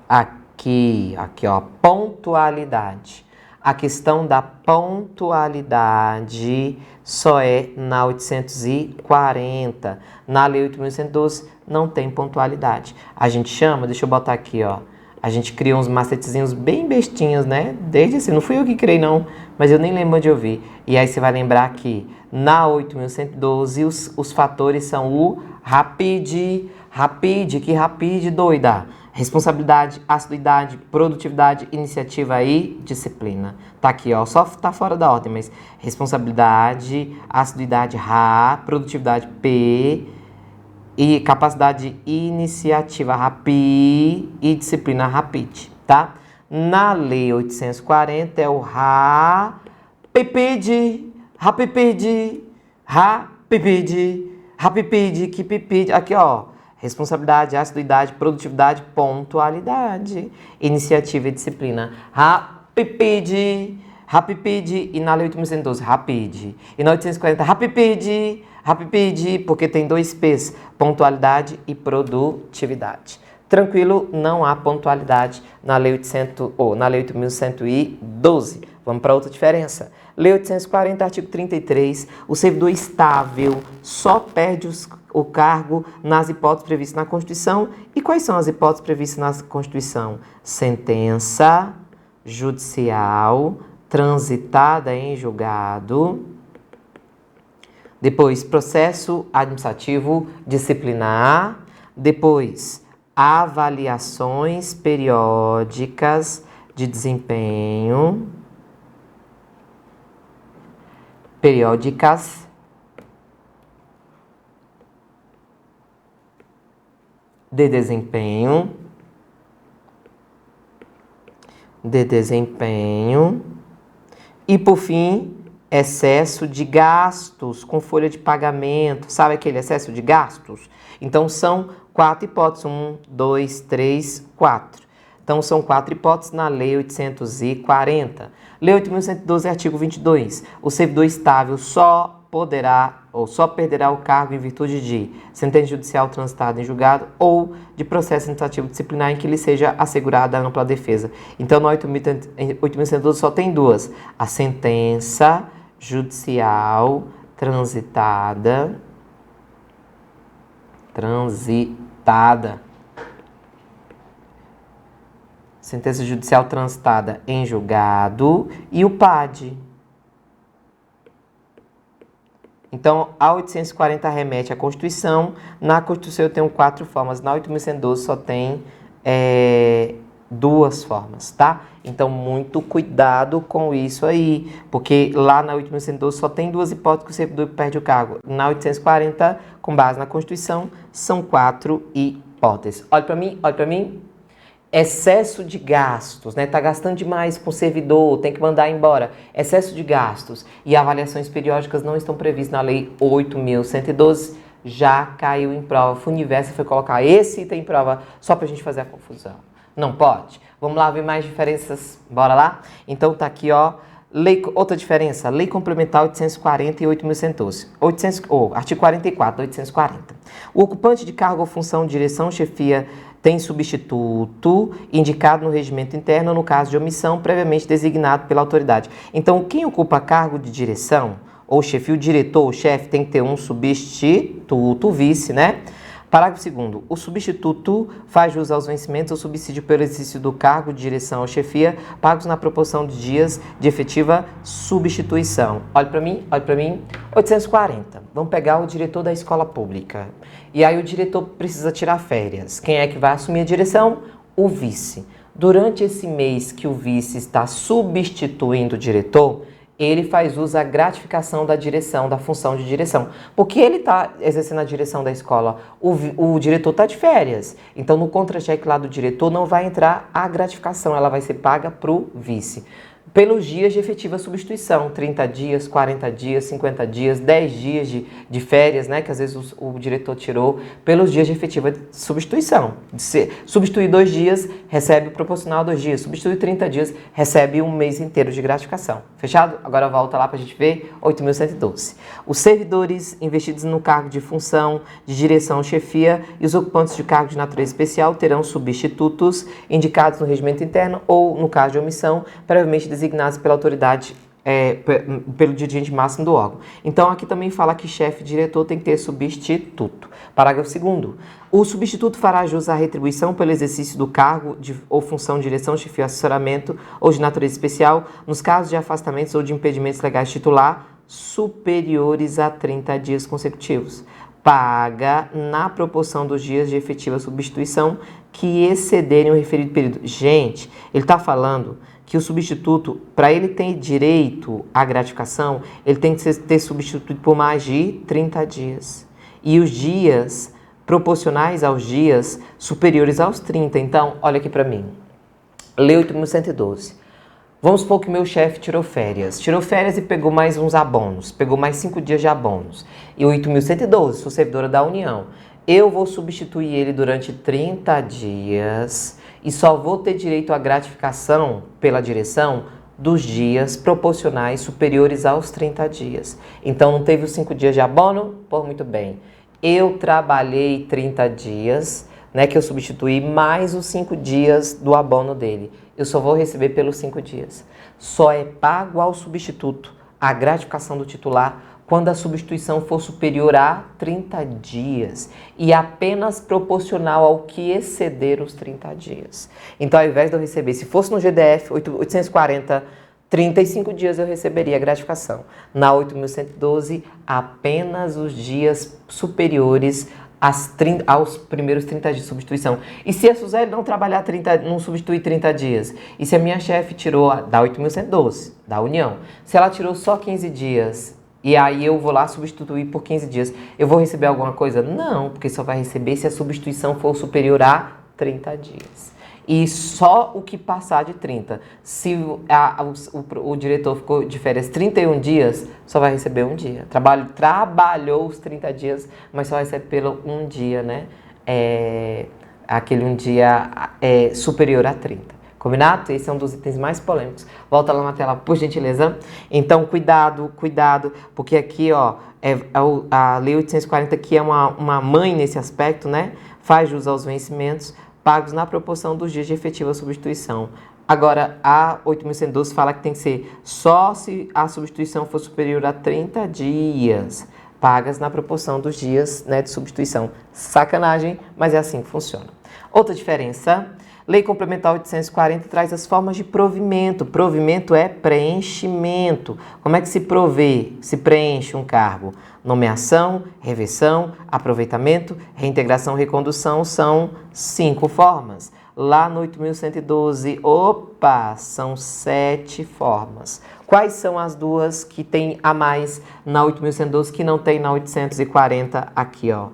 Aqui, ó. Pontualidade. A questão da pontualidade só é na 840. Na Lei 8.112 não tem pontualidade. A gente chama, deixa eu botar aqui, ó. A gente criou uns macetezinhos bem bestinhos, né? Desde assim, não fui eu que criei, não, mas eu nem lembro onde eu vi. E aí você vai lembrar que na 8.112 os fatores são o rapide, doida. Responsabilidade, assiduidade, produtividade, iniciativa e disciplina. Tá aqui, ó, só tá fora da ordem, mas responsabilidade, assiduidade, produtividade, P, e capacidade iniciativa, RAPI, e disciplina, RAPID, tá? Na Lei 840 é o RAPIPID, que pipide, aqui, ó. Responsabilidade, assiduidade, produtividade, pontualidade, iniciativa e disciplina. Rapipide, e na Lei 8.112, rapide. E na 840, rapipide, porque tem 2 P's, pontualidade e produtividade. Tranquilo, não há pontualidade na Lei 8.112. Vamos para outra diferença. Lei 840, artigo 33, o servidor estável só perde o cargo nas hipóteses previstas na Constituição. E quais são as hipóteses previstas na Constituição? Sentença judicial transitada em julgado. Depois, processo administrativo disciplinar. Depois, avaliações periódicas de desempenho. Periódicas de desempenho. E, por fim, excesso de gastos com folha de pagamento. Sabe aquele excesso de gastos? Então, são 4 hipóteses. 1, 2, 3, 4. Então, são 4 hipóteses na Lei 840. Lei 8.112, artigo 22. O servidor estável só poderá ou só perderá o cargo em virtude de sentença judicial transitada em julgado ou de processo administrativo disciplinar em que lhe seja assegurada a ampla defesa. Então, no 8.112 só tem 2. A sentença judicial transitada. Sentença judicial transitada em julgado e o PAD. Então, a 840 remete à Constituição. Na Constituição eu tenho 4 formas. Na 8.112 só tem 2 formas, tá? Então, muito cuidado com isso aí, porque lá na 8.112 só tem 2 hipóteses que o servidor perde o cargo. Na 840, com base na Constituição, são 4 hipóteses. Olha para mim. Excesso de gastos, né? Tá gastando demais com o servidor, tem que mandar embora. Excesso de gastos e avaliações periódicas não estão previstas na Lei 8.112, já caiu em prova. O Universo foi colocar esse item em prova só pra gente fazer a confusão. Não pode? Vamos lá ver mais diferenças, bora lá? Então tá aqui, ó, Outra diferença, Lei Complementar 840 e 8.112. Artigo 44, 840. O ocupante de cargo ou função de direção, chefia, tem substituto indicado no regimento interno no caso de omissão previamente designado pela autoridade. Então, quem ocupa cargo de direção ou chefia, o diretor ou chefe, tem que ter um substituto, vice, né? Parágrafo 2º. O substituto faz jus aos vencimentos ou subsídio pelo exercício do cargo de direção ou chefia, pagos na proporção de dias de efetiva substituição. Olha para mim, 840. Vamos pegar o diretor da escola pública. E aí o diretor precisa tirar férias. Quem é que vai assumir a direção? O vice. Durante esse mês que o vice está substituindo o diretor, ele faz uso da gratificação da direção, da função de direção. Porque ele está exercendo a direção da escola, o diretor está de férias. Então, no contra-cheque lá do diretor não vai entrar a gratificação, ela vai ser paga para o vice. Pelos dias de efetiva substituição, 30 dias, 40 dias, 50 dias, 10 dias de férias, né, que às vezes o diretor tirou, pelos dias de efetiva substituição. Substituir 2 dias, recebe proporcional 2 dias. Substituir 30 dias, recebe um mês inteiro de gratificação. Fechado? Agora volta lá para a gente ver 8.112. Os servidores investidos no cargo de função, de direção, chefia e os ocupantes de cargo de natureza especial terão substitutos indicados no regimento interno ou, no caso de omissão, previamente designados pela autoridade, pelo dirigente máximo do órgão. Então, aqui também fala que chefe e diretor tem que ter substituto. Parágrafo 2º. O substituto fará jus à retribuição pelo exercício do cargo ou função de direção, chefia, assessoramento ou de natureza especial, nos casos de afastamentos ou de impedimentos legais titular superiores a 30 dias consecutivos. Paga na proporção dos dias de efetiva substituição que excederem o referido período. Gente, ele está falando que o substituto, para ele ter direito à gratificação, ele tem que ter substituído por mais de 30 dias. E os dias proporcionais aos dias superiores aos 30. Então, olha aqui para mim. Lei 8.112. Vamos supor que meu chefe tirou férias e pegou mais uns abonos, pegou mais 5 dias de abonos. E 8.112, sou servidora da União. Eu vou substituir ele durante 30 dias e só vou ter direito à gratificação pela direção dos dias proporcionais superiores aos 30 dias. Então, não teve os 5 dias de abono? Por muito bem. Eu trabalhei 30 dias, né, que eu substituí, mais os 5 dias do abono dele. Eu só vou receber pelos 5 dias. Só é pago ao substituto a gratificação do titular quando a substituição for superior a 30 dias e apenas proporcional ao que exceder os 30 dias. Então, ao invés de eu receber, se fosse no GDF 840, 35 dias eu receberia a gratificação. Na 8.112, apenas os dias superiores aos primeiros 30 dias de substituição. E se a Suzeli não substituir 30 dias? E se a minha chefe tirou da 8.112, da União, se ela tirou só 15 dias, e aí eu vou lá substituir por 15 dias, eu vou receber alguma coisa? Não, porque só vai receber se a substituição for superior a 30 dias. E só o que passar de 30. Se o diretor ficou de férias 31 dias, só vai receber um dia. Trabalhou os 30 dias, mas só recebe pelo um dia, né? Aquele um dia superior a 30. Combinado? Esse é um dos itens mais polêmicos. Volta lá na tela, por gentileza. Então, cuidado, porque aqui, ó, a Lei 840, que é uma mãe nesse aspecto, né? Faz jus aos vencimentos pagos na proporção dos dias de efetiva substituição. Agora, a 8.112 fala que tem que ser só se a substituição for superior a 30 dias, pagas na proporção dos dias, né, de substituição. Sacanagem, mas é assim que funciona. Outra diferença, Lei Complementar 840 traz as formas de provimento. Provimento é preenchimento. Como é que se provê, se preenche um cargo? Nomeação, reversão, aproveitamento, reintegração, recondução são 5 formas. Lá no 8.112, são 7 formas. Quais são as duas que tem a mais na 8.112 que não tem na 840 aqui, ó?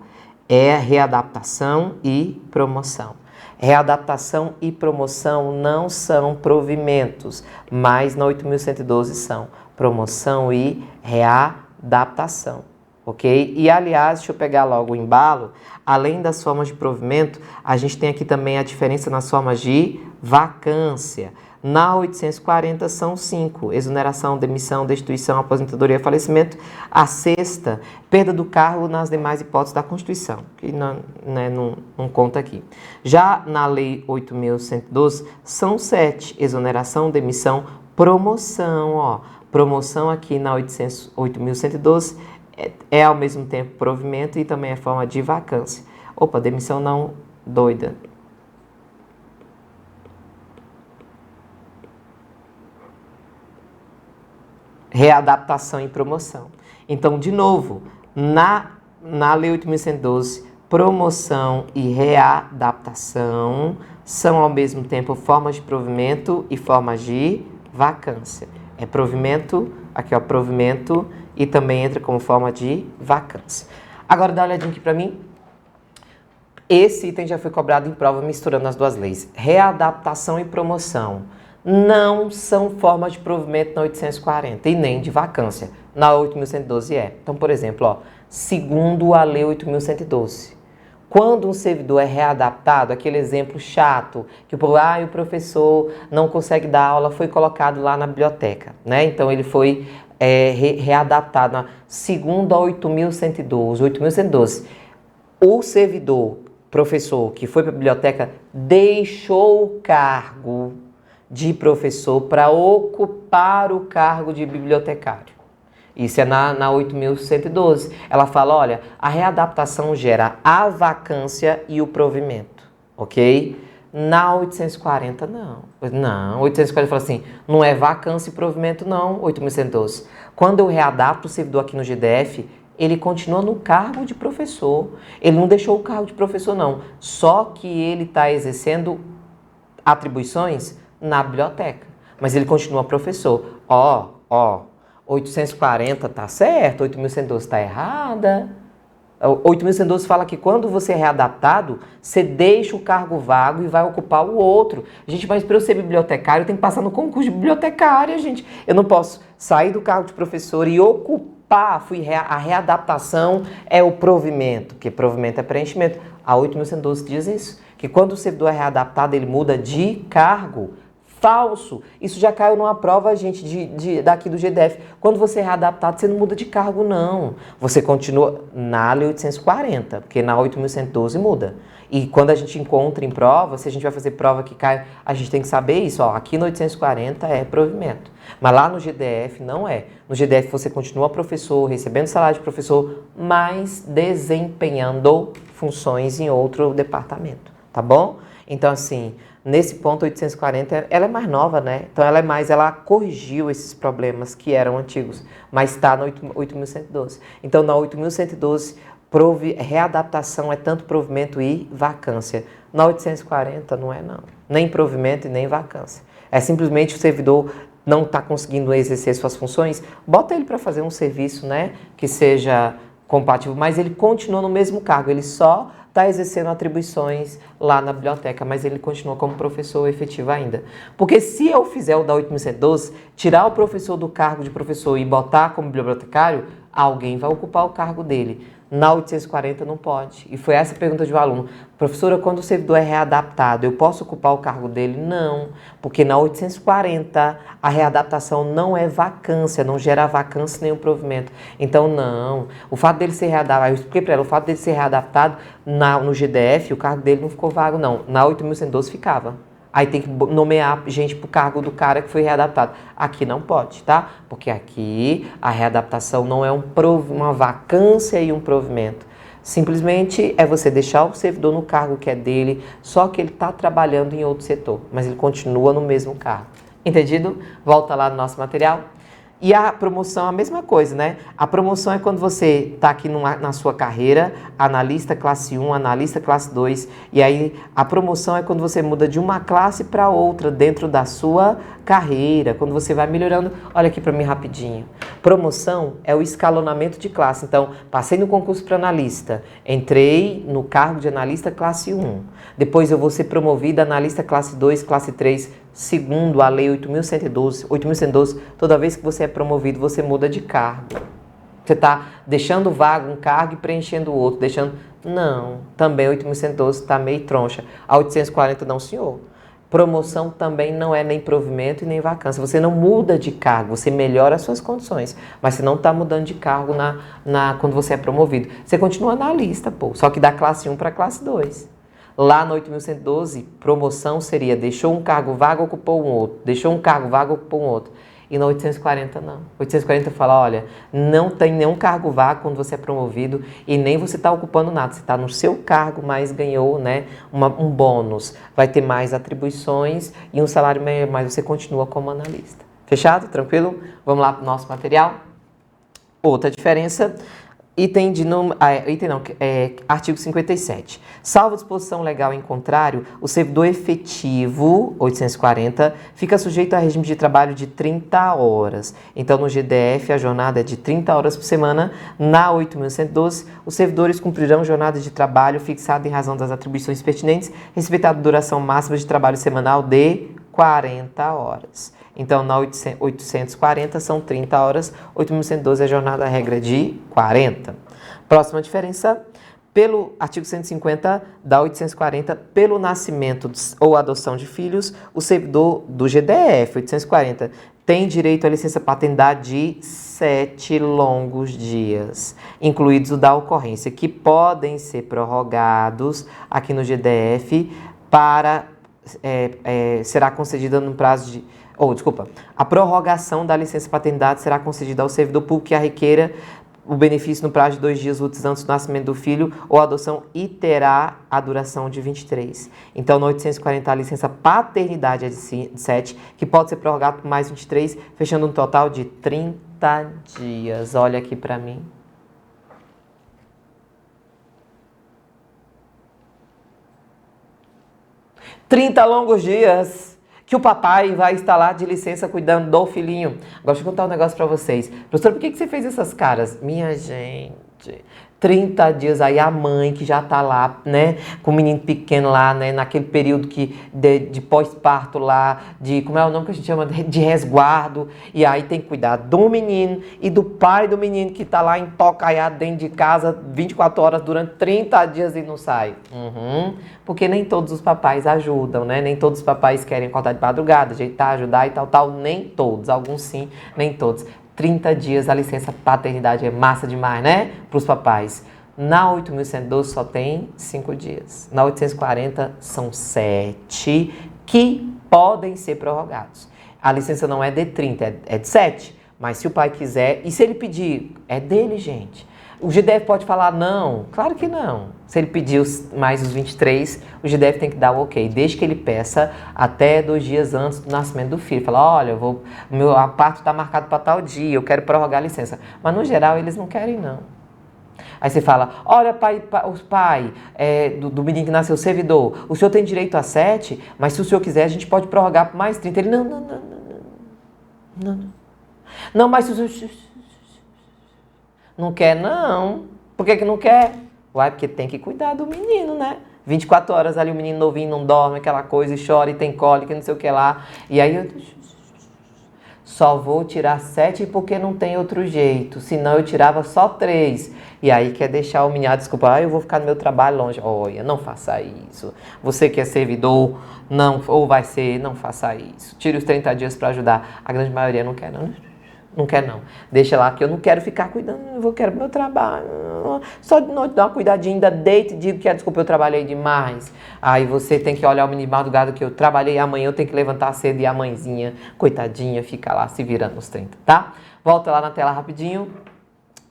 É readaptação e promoção. Readaptação e promoção não são provimentos, mas na 8.112 são promoção e readaptação. ok? E, aliás, deixa eu pegar logo o embalo, além das formas de provimento, a gente tem aqui também a diferença nas formas de vacância. Na 840 são 5, exoneração, demissão, destituição, aposentadoria, falecimento. A sexta, perda do cargo nas demais hipóteses da Constituição, que não conta aqui. Já na Lei 8.112 são 7, exoneração, demissão, promoção. Ó. Promoção aqui na 8.112 é ao mesmo tempo provimento e também é forma de vacância. Opa, demissão não, doida. Readaptação e promoção. Então, de novo, na Lei 8.112, promoção e readaptação são ao mesmo tempo formas de provimento e formas de vacância. É provimento, aqui ó, provimento e também entra como forma de vacância. Agora dá uma olhadinha aqui para mim. Esse item já foi cobrado em prova misturando as duas leis. Readaptação e promoção não são formas de provimento na 840 e nem de vacância. Na 8.112 é. Então, por exemplo, ó, segundo a Lei 8.112, quando um servidor é readaptado, aquele exemplo chato, que o professor não consegue dar aula, foi colocado lá na biblioteca, né? Então, ele foi readaptado. Segundo a 8.112, o servidor, professor, que foi para a biblioteca, deixou o cargo de professor para ocupar o cargo de bibliotecário. Isso é na 8.112. Ela fala, olha, a readaptação gera a vacância e o provimento, ok? Na 840, não. Não, 840 fala assim, não é vacância e provimento, não, 8.112. Quando eu readapto o servidor aqui no GDF, ele continua no cargo de professor. Ele não deixou o cargo de professor, não. Só que ele está exercendo atribuições na biblioteca, mas ele continua professor. 840 tá certo, 8.112 tá errada. 8.112 fala que quando você é readaptado, você deixa o cargo vago e vai ocupar o outro. Gente, mas para eu ser bibliotecário, eu tenho que passar no concurso de bibliotecária, gente. Eu não posso sair do cargo de professor e ocupar. A readaptação é o provimento, porque provimento é preenchimento. A 8.112 diz isso, que quando o servidor é readaptado, ele muda de cargo. Falso. Isso já caiu numa prova, gente, daqui do GDF. Quando você é readaptado, você não muda de cargo, não. Você continua na Lei 840, porque na 8.112 muda. E quando a gente encontra em prova, se a gente vai fazer prova que cai, a gente tem que saber isso. Ó, aqui no 840 é provimento. Mas lá no GDF não é. No GDF você continua professor, recebendo salário de professor, mas desempenhando funções em outro departamento. Tá bom? Então, assim, nesse ponto 840, ela é mais nova, né? Então, ela corrigiu esses problemas que eram antigos, mas está no 8.112. Então, na 8.112, readaptação é tanto provimento e vacância. Na 840, não é não. Nem provimento e nem vacância. É simplesmente o servidor não está conseguindo exercer suas funções, bota ele para fazer um serviço, né, que seja compatível, mas ele continua no mesmo cargo, ele só está exercendo atribuições lá na biblioteca, mas ele continua como professor efetivo ainda. Porque se eu fizer o da 8.112, tirar o professor do cargo de professor e botar como bibliotecário, alguém vai ocupar o cargo dele. Na 840 não pode. E foi essa a pergunta de um aluno. Professora, quando o servidor é readaptado, eu posso ocupar o cargo dele? Não, porque na 840 a readaptação não é vacância, não gera vacância nem o provimento. Então, não. O fato dele ser readaptado, eu expliquei para ela, o fato dele ser readaptado no GDF, o cargo dele não ficou vago, não. Na 8.112 ficava. Aí tem que nomear gente para o cargo do cara que foi readaptado. Aqui não pode, tá? Porque aqui a readaptação não é uma vacância e um provimento. Simplesmente é você deixar o servidor no cargo que é dele, só que ele está trabalhando em outro setor, mas ele continua no mesmo cargo. Entendido? Volta lá no nosso material. E a promoção é a mesma coisa, né? A promoção é quando você está aqui na sua carreira, analista classe 1, analista classe 2, e aí a promoção é quando você muda de uma classe para outra dentro da sua carreira, quando você vai melhorando. Olha aqui para mim rapidinho. Promoção é o escalonamento de classe. Então, passei no concurso para analista, entrei no cargo de analista classe 1, depois eu vou ser promovido a analista classe 2, classe 3, segundo a Lei 8.112, toda vez que você é promovido, você muda de cargo. Você está deixando vago um cargo e preenchendo o outro, deixando... Não, também 8.112 está meio troncha. A 840 não, senhor. Promoção também não é nem provimento e nem vacância. Você não muda de cargo, você melhora as suas condições. Mas você não está mudando de cargo quando você é promovido. Você continua na lista, pô. Só que da classe 1 para a classe 2. Lá no 8.112, promoção seria deixou um cargo vago, ocupou um outro. Deixou um cargo vago, ocupou um outro. E no 840 não. 840 fala, olha, não tem nenhum cargo vago quando você é promovido e nem você está ocupando nada. Você está no seu cargo, mas ganhou, né, um bônus. Vai ter mais atribuições e um salário melhor, mas você continua como analista. Fechado? Tranquilo? Vamos lá para o nosso material? Outra diferença... Artigo 57. Salvo disposição legal em contrário, o servidor efetivo, 840, fica sujeito a regime de trabalho de 30 horas. Então, no GDF, a jornada é de 30 horas por semana. Na 8.112, os servidores cumprirão jornada de trabalho fixada em razão das atribuições pertinentes, respeitada a duração máxima de trabalho semanal de 40 horas. Então, na 840 são 30 horas, 8.112 é a jornada regra de 40. Próxima diferença, pelo artigo 150 da 840, pelo nascimento ou adoção de filhos, o servidor do GDF, 840, tem direito à licença paternidade de 7 longos dias, incluídos o da ocorrência, que podem ser prorrogados aqui no GDF para... será concedida no prazo de... a prorrogação da licença paternidade será concedida ao servidor público que a requeira o benefício no prazo de 2 dias úteis antes do nascimento do filho ou adoção e terá a duração de 23. Então, no 840, a licença paternidade é de 7, que pode ser prorrogado por mais 23, fechando um total de 30 dias. Olha aqui para mim. Trinta longos dias que o papai vai estar lá de licença cuidando do filhinho. Agora, deixa eu contar um negócio pra vocês. Professor, por que você fez essas caras? Minha gente, 30 dias aí a mãe que já tá lá, né, com o menino pequeno lá, né, naquele período de pós-parto lá, como é o nome que a gente chama? De resguardo. E aí tem que cuidar do menino e do pai do menino que tá lá empocaiado dentro de casa 24 horas durante 30 dias e não sai. Porque nem todos os papais ajudam, né? Nem todos os papais querem acordar de madrugada, ajeitar, ajudar e tal. Nem todos, alguns sim, nem todos. 30 dias a licença paternidade é massa demais, né? Para os papais. Na 8.112 só tem 5 dias. Na 840 são 7 que podem ser prorrogados. A licença não é de 30, é de 7. Mas se o pai quiser, e se ele pedir, é dele, gente. O GDF pode falar não? Claro que não. Se ele pedir mais os 23, o GDF tem que dar o ok, desde que ele peça até 2 dias antes do nascimento do filho. Fala, olha, a parto está marcado para tal dia, eu quero prorrogar a licença. Mas no geral eles não querem não. Aí você fala, olha pai do menino que nasceu, servidor, o senhor tem direito a 7, mas se o senhor quiser a gente pode prorrogar por mais 30. Ele, não, mas se o senhor... Não quer, não. Por que não quer? Uai, porque tem que cuidar do menino, né? 24 horas ali o menino novinho não dorme, aquela coisa, e chora e tem cólica, não sei o que lá. E aí eu só vou tirar 7 porque não tem outro jeito. Senão eu tirava só 3. E aí quer deixar o menino, desculpa, eu vou ficar no meu trabalho longe. Olha, não faça isso. Você que é servidor, não faça isso. Tire os 30 dias para ajudar. A grande maioria não quer, não. Não quer não. Deixa lá que eu não quero ficar cuidando, eu quero meu trabalho. Só de noite dar uma cuidadinha, ainda deito e digo que desculpa, eu trabalhei demais. Aí você tem que olhar o menino de madrugada que eu trabalhei, amanhã eu tenho que levantar cedo e a mãezinha, coitadinha, fica lá se virando nos 30, tá? Volta lá na tela rapidinho.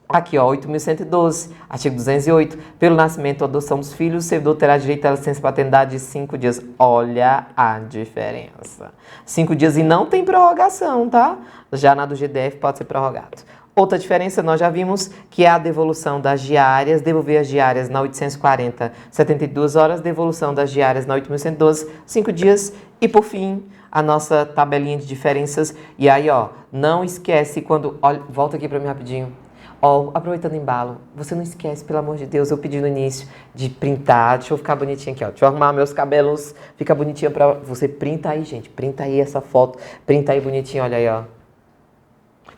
Aqui, ó, 8.112, artigo 208. Pelo nascimento ou adoção dos filhos, o servidor terá direito à licença paternidade de 5 dias. Olha a diferença. 5 dias e não tem prorrogação, tá? Já na do GDF pode ser prorrogado. Outra diferença, nós já vimos que é a devolução das diárias, devolver as diárias na 840, 72 horas, devolução das diárias na 8.112, 5 dias. E, por fim, a nossa tabelinha de diferenças. E aí, ó, não esquece quando... Olha, volta aqui para mim rapidinho. Ó, aproveitando o embalo, você não esquece, pelo amor de Deus, eu pedi no início de printar, deixa eu ficar bonitinha aqui, ó, deixa eu arrumar meus cabelos, fica bonitinha pra você, printa aí, gente, printa aí essa foto, printa aí bonitinho, olha aí, ó.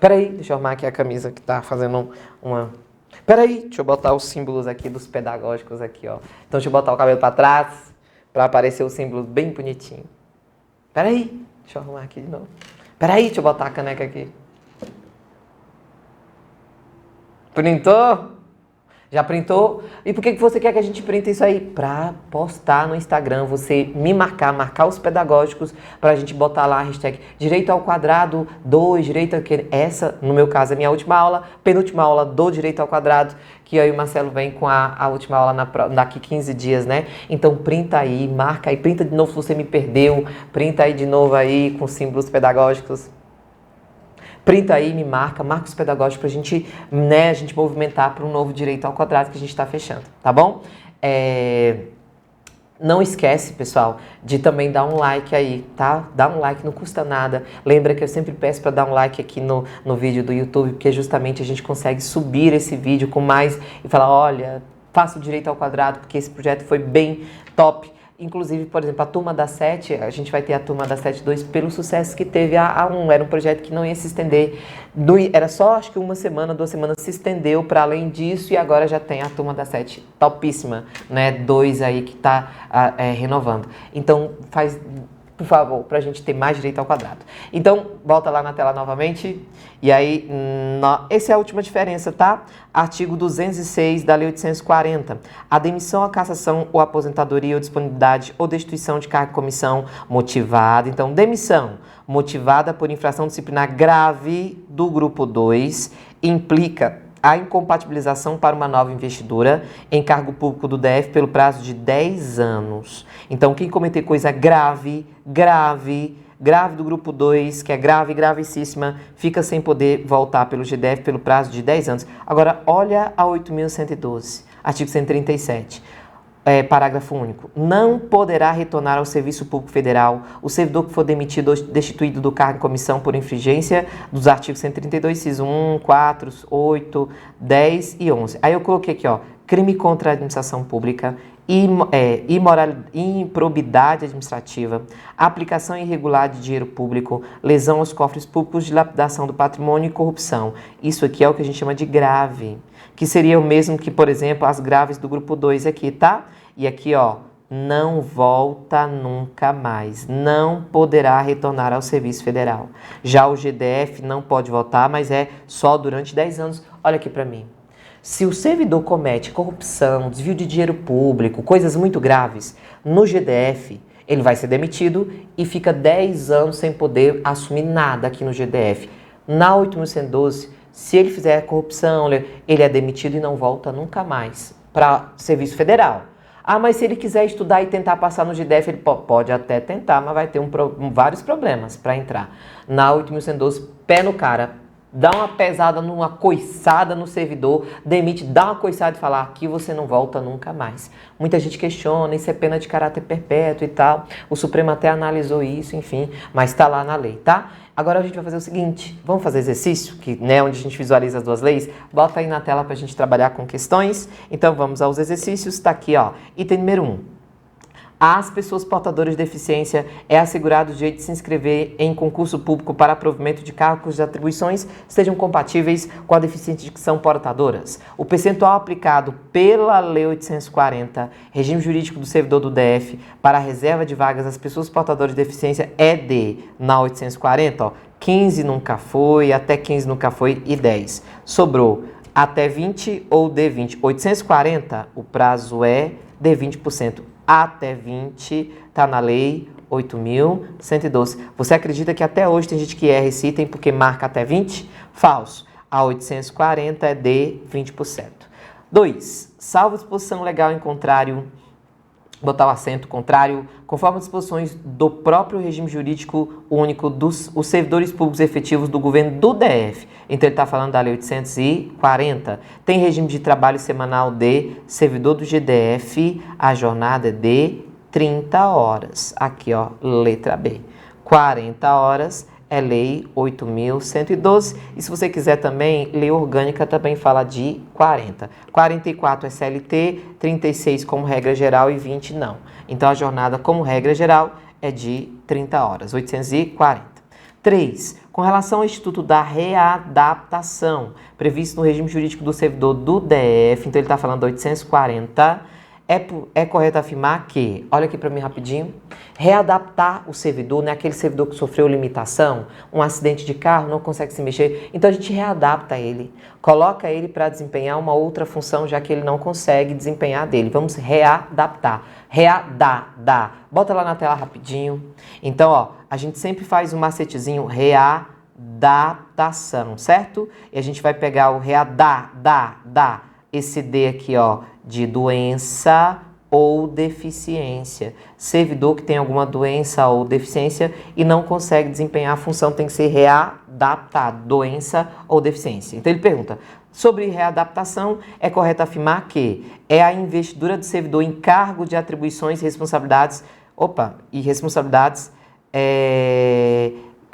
Peraí, deixa eu arrumar aqui a camisa que tá fazendo uma... Peraí, deixa eu botar os símbolos aqui dos pedagógicos aqui, ó. Então deixa eu botar o cabelo pra trás, pra aparecer os símbolos bem bonitinho. Peraí, deixa eu arrumar aqui de novo. Peraí, deixa eu botar a caneca aqui. Printou? Já printou? E por que você quer que a gente printe isso aí? Pra postar no Instagram, você me marcar os pedagógicos, pra gente botar lá a hashtag direito ao quadrado 2, direito àquele. Essa, no meu caso, é minha última aula, penúltima aula do direito ao quadrado, que aí o Marcelo vem com a última aula daqui 15 dias, né? Então printa aí, marca aí, printa de novo se você me perdeu, printa aí de novo aí com símbolos pedagógicos. Printa aí, me marca os pedagógicos pra gente, né, a gente movimentar para um novo direito ao quadrado que a gente está fechando, tá bom? Não esquece, pessoal, de também dar um like aí, tá? Dá um like, não custa nada. Lembra que eu sempre peço para dar um like aqui no vídeo do YouTube, porque justamente a gente consegue subir esse vídeo com mais e falar, olha, faça o direito ao quadrado, porque esse projeto foi bem top. Inclusive, por exemplo, a turma da 7, a gente vai ter a turma da 7.2 pelo sucesso que teve a 1. Era um projeto que não ia se estender, era só acho que 1 semana, 2 semanas, se estendeu para além disso e agora já tem a turma da 7 topíssima, né? 2 aí que tá renovando. Então, faz, por favor, pra gente ter mais direito ao quadrado. Então, volta lá na tela novamente. E aí, essa é a última diferença, tá? Artigo 206 da Lei 840. A demissão, a cassação ou aposentadoria ou disponibilidade ou destituição de cargo e comissão motivada. Então, demissão motivada por infração disciplinar grave do grupo 2 implica a incompatibilização para uma nova investidura em cargo público do DF pelo prazo de 10 anos. Então, quem cometer coisa grave do grupo 2, que é grave, gravicíssima, fica sem poder voltar pelo GDF pelo prazo de 10 anos. Agora, olha a 8.112, artigo 137. Parágrafo único. Não poderá retornar ao Serviço Público Federal o servidor que for demitido ou destituído do cargo em comissão por infringência dos artigos 132, inciso 1, 4, 8, 10 e 11. Aí eu coloquei aqui, ó, crime contra a administração pública, improbidade administrativa, aplicação irregular de dinheiro público, lesão aos cofres públicos, dilapidação do patrimônio e corrupção. Isso aqui é o que a gente chama de grave, que seria o mesmo que, por exemplo, as graves do grupo 2 aqui, tá? E aqui, ó, não volta nunca mais, não poderá retornar ao Serviço Federal. Já o GDF não pode voltar, mas é só durante 10 anos. Olha aqui para mim. Se o servidor comete corrupção, desvio de dinheiro público, coisas muito graves, no GDF, ele vai ser demitido e fica 10 anos sem poder assumir nada aqui no GDF. Na 8.112, se ele fizer corrupção, ele é demitido e não volta nunca mais para Serviço Federal. Ah, mas se ele quiser estudar e tentar passar no GDF, ele pode até tentar, mas vai ter vários problemas para entrar. Na 8.112, pé no cara. Dá uma pesada, uma coiçada no servidor, demite, dá uma coiçada e fala, aqui você não volta nunca mais. Muita gente questiona, isso é pena de caráter perpétuo e tal. O Supremo até analisou isso, enfim, mas está lá na lei, tá? Agora a gente vai fazer o seguinte, vamos fazer exercício, que, né, onde a gente visualiza as duas leis? Bota aí na tela para a gente trabalhar com questões. Então vamos aos exercícios, está aqui, ó, item número 1. Às pessoas portadoras de deficiência é assegurado o direito de se inscrever em concurso público para provimento de cargos cujas atribuições sejam compatíveis com a deficiência de que são portadoras. O percentual aplicado pela Lei 840, regime jurídico do servidor do DF, para a reserva de vagas às pessoas portadoras de deficiência é de, na 840, ó, 15 nunca foi, até 15 nunca foi e 10. Sobrou até 20 ou de 20. 840, o prazo é de 20%. Até 20, tá na lei 8.112. Você acredita que até hoje tem gente que erra esse item porque marca até 20? Falso. A 840 é de 20%. 2. Salvo disposição legal em contrário, botar o acento contrário, conforme as disposições do próprio regime jurídico único dos os servidores públicos efetivos do governo do DF. Então ele está falando da Lei 840. Tem regime de trabalho semanal de servidor do GDF, a jornada é de 30 horas. Aqui, ó, letra B. 40 horas é Lei 8.112. E se você quiser também, Lei Orgânica também fala de 40. 44 é CLT, 36 como regra geral e 20 não. Então a jornada como regra geral é de 30 horas, 840. 3. Com relação ao Instituto da Readaptação, previsto no regime jurídico do servidor do DF, então ele está falando da 840, é correto afirmar que, olha aqui para mim rapidinho, readaptar o servidor, né, aquele servidor que sofreu limitação, um acidente de carro, não consegue se mexer, então a gente readapta ele, coloca ele para desempenhar uma outra função, já que ele não consegue desempenhar dele. Vamos readaptar, bota lá na tela rapidinho. Então, ó, a gente sempre faz um macetezinho, readaptação, certo? E a gente vai pegar o esse D aqui, ó, de doença ou deficiência. Servidor que tem alguma doença ou deficiência e não consegue desempenhar a função tem que ser readaptado, doença ou deficiência. Então ele pergunta, sobre readaptação, é correto afirmar que é a investidura do servidor em cargo de atribuições e responsabilidades,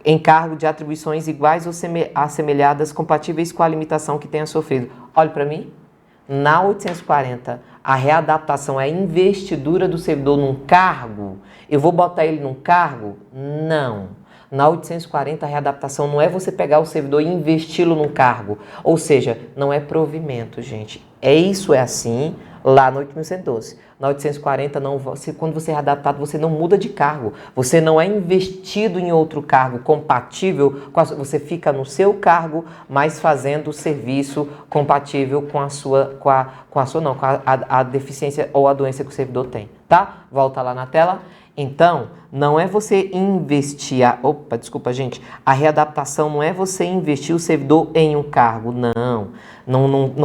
em cargo de atribuições iguais ou assemelhadas, compatíveis com a limitação que tenha sofrido. Olhe para mim. Na 840, a readaptação é a investidura do servidor num cargo. Eu vou botar ele num cargo? Não. Na 840, a readaptação não é você pegar o servidor e investi-lo num cargo. Ou seja, não é provimento, gente. Isso é assim lá no 8.112. Na 840, não, quando você é readaptado, você não muda de cargo. Você não é investido em outro cargo compatível, você fica no seu cargo, mas fazendo o serviço compatível com a deficiência ou a doença que o servidor tem, tá? Volta lá na tela. Então, não é você investir, a readaptação não é você investir o servidor em um cargo, não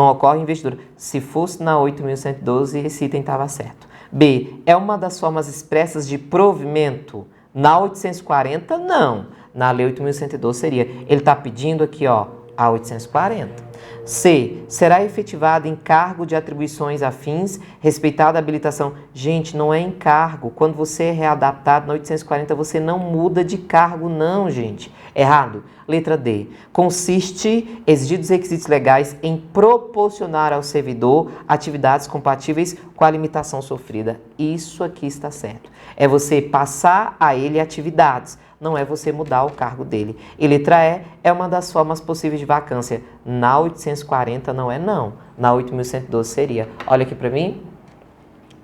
ocorre investidura. Se fosse na 8.112, esse item estava certo. B, é uma das formas expressas de provimento. Na 840, não. Na lei 8.112 seria. Ele está pedindo aqui, ó, a 840. C, será efetivada em cargo de atribuições afins, respeitada a habilitação. Gente, não é em cargo. Quando você é readaptado na 840, você não muda de cargo, não, gente. Errado. Letra D. Consiste, exigidos requisitos legais, em proporcionar ao servidor atividades compatíveis com a limitação sofrida. Isso aqui está certo. É você passar a ele atividades. Não é você mudar o cargo dele. E letra E é uma das formas possíveis de vacância. Na 840 não é não. Na 8.112 seria. Olha aqui para mim.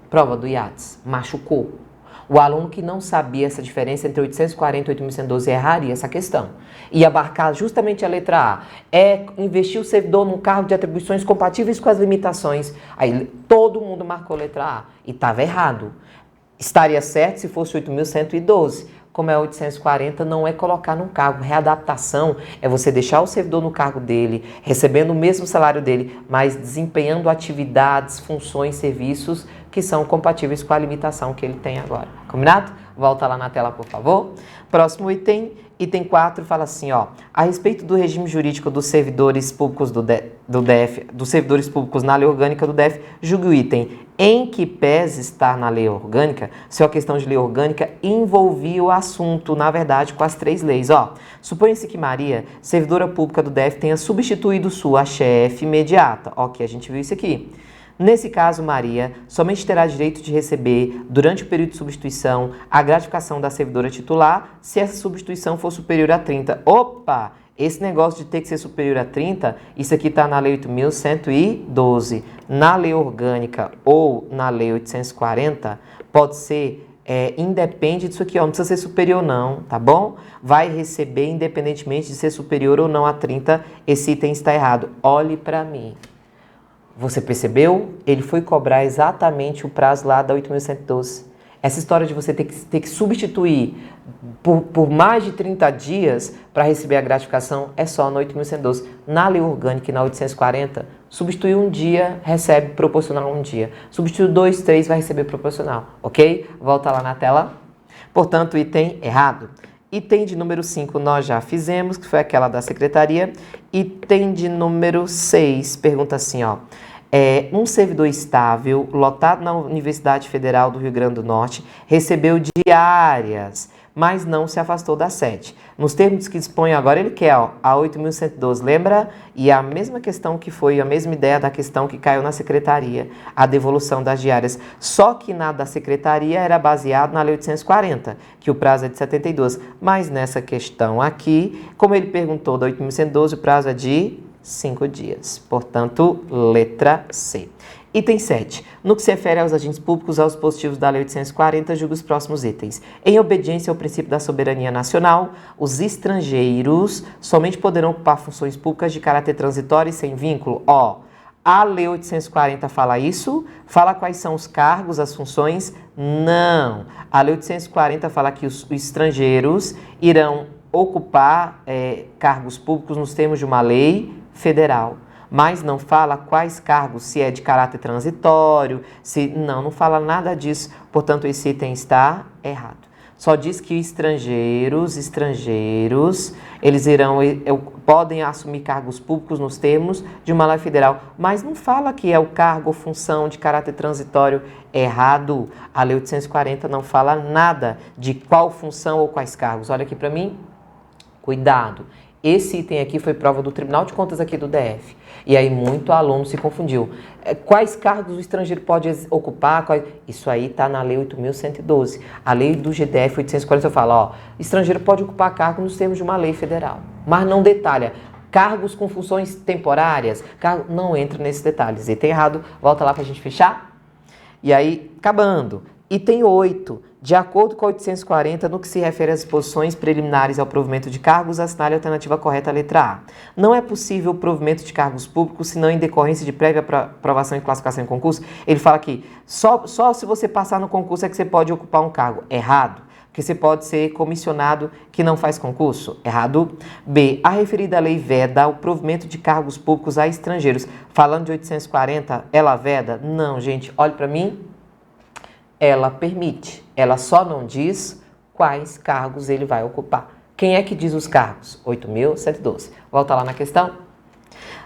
Prova do IATS. Machucou. O aluno que não sabia essa diferença entre 840 e 8.112 erraria essa questão. Ia abarcar justamente a letra A. É investir o servidor num cargo de atribuições compatíveis com as limitações. Aí todo mundo marcou a letra A. E estava errado. Estaria certo se fosse 8.112. Como é 840, não é colocar num cargo. Readaptação é você deixar o servidor no cargo dele, recebendo o mesmo salário dele, mas desempenhando atividades, funções, serviços que são compatíveis com a limitação que ele tem agora. Combinado? Volta lá na tela, por favor. Próximo item, item 4, fala assim, ó. A respeito do regime jurídico dos servidores públicos do DF, dos servidores públicos na lei orgânica do DF, julgue o item em que pese estar na lei orgânica, se a questão de lei orgânica envolvia o assunto, na verdade, com as 3 leis. Ó, suponha-se que Maria, servidora pública do DF, tenha substituído sua chefe imediata. Ok, a gente viu isso aqui. Nesse caso, Maria somente terá direito de receber, durante o período de substituição, a gratificação da servidora titular, se essa substituição for superior a 30. Opa! Esse negócio de ter que ser superior a 30, isso aqui está na Lei 8.112. Na Lei Orgânica ou na Lei 840, pode ser, independe disso aqui, ó, não precisa ser superior não, tá bom? Vai receber independentemente de ser superior ou não a 30, esse item está errado. Olhe para mim. Você percebeu? Ele foi cobrar exatamente o prazo lá da 8.112. Essa história de você ter que substituir por mais de 30 dias para receber a gratificação é só na 8.112. Na lei orgânica e na 840, substituir um dia, recebe proporcional um dia. Substituir 2, 3, vai receber proporcional, ok? Volta lá na tela. Portanto, item errado. Item de número 5 nós já fizemos, que foi aquela da secretaria. Item de número 6, pergunta assim, ó. Um servidor estável, lotado na Universidade Federal do Rio Grande do Norte, recebeu diárias mas não se afastou da 7. Nos termos que dispõe agora, ele quer a 8.112, lembra? E a mesma questão que foi, a mesma ideia da questão que caiu na secretaria, a devolução das diárias. Só que na da secretaria era baseado na Lei 840, que o prazo é de 72. Mas nessa questão aqui, como ele perguntou da 8.112, o prazo é de 5 dias. Portanto, letra C. Item 7. No que se refere aos agentes públicos, aos dispositivos da Lei 840, julga os próximos itens. Em obediência ao princípio da soberania nacional, os estrangeiros somente poderão ocupar funções públicas de caráter transitório e sem vínculo. A Lei 840 fala isso? Fala quais são os cargos, as funções? Não. A Lei 840 fala que os estrangeiros irão ocupar cargos públicos nos termos de uma lei federal. Mas não fala quais cargos, se é de caráter transitório, se não fala nada disso. Portanto, esse item está errado. Só diz que estrangeiros, eles podem assumir cargos públicos nos termos de uma lei federal, mas não fala que é o cargo ou função de caráter transitório. Errado. A Lei 840 não fala nada de qual função ou quais cargos. Olha aqui para mim. Cuidado. Esse item aqui foi prova do Tribunal de Contas aqui do DF. E aí muito aluno se confundiu. Quais cargos o estrangeiro pode ocupar? Isso aí está na Lei 8.112. A lei do GDF 840 fala, estrangeiro pode ocupar cargo nos termos de uma lei federal. Mas não detalha. Cargos com funções temporárias, não entra nesses detalhes. Item errado, volta lá para a gente fechar. E aí, acabando. Item 8. De acordo com a 840, no que se refere às disposições preliminares ao provimento de cargos, assinale a alternativa correta, a letra A. Não é possível o provimento de cargos públicos, senão em decorrência de prévia aprovação e classificação em concurso. Ele fala que só se você passar no concurso é que você pode ocupar um cargo. Errado. Porque você pode ser comissionado que não faz concurso. Errado. B. A referida lei veda o provimento de cargos públicos a estrangeiros. Falando de 840, ela veda? Não, gente, olhe para mim. Ela permite, ela só não diz quais cargos ele vai ocupar. Quem é que diz os cargos? 8.112. Volta lá na questão.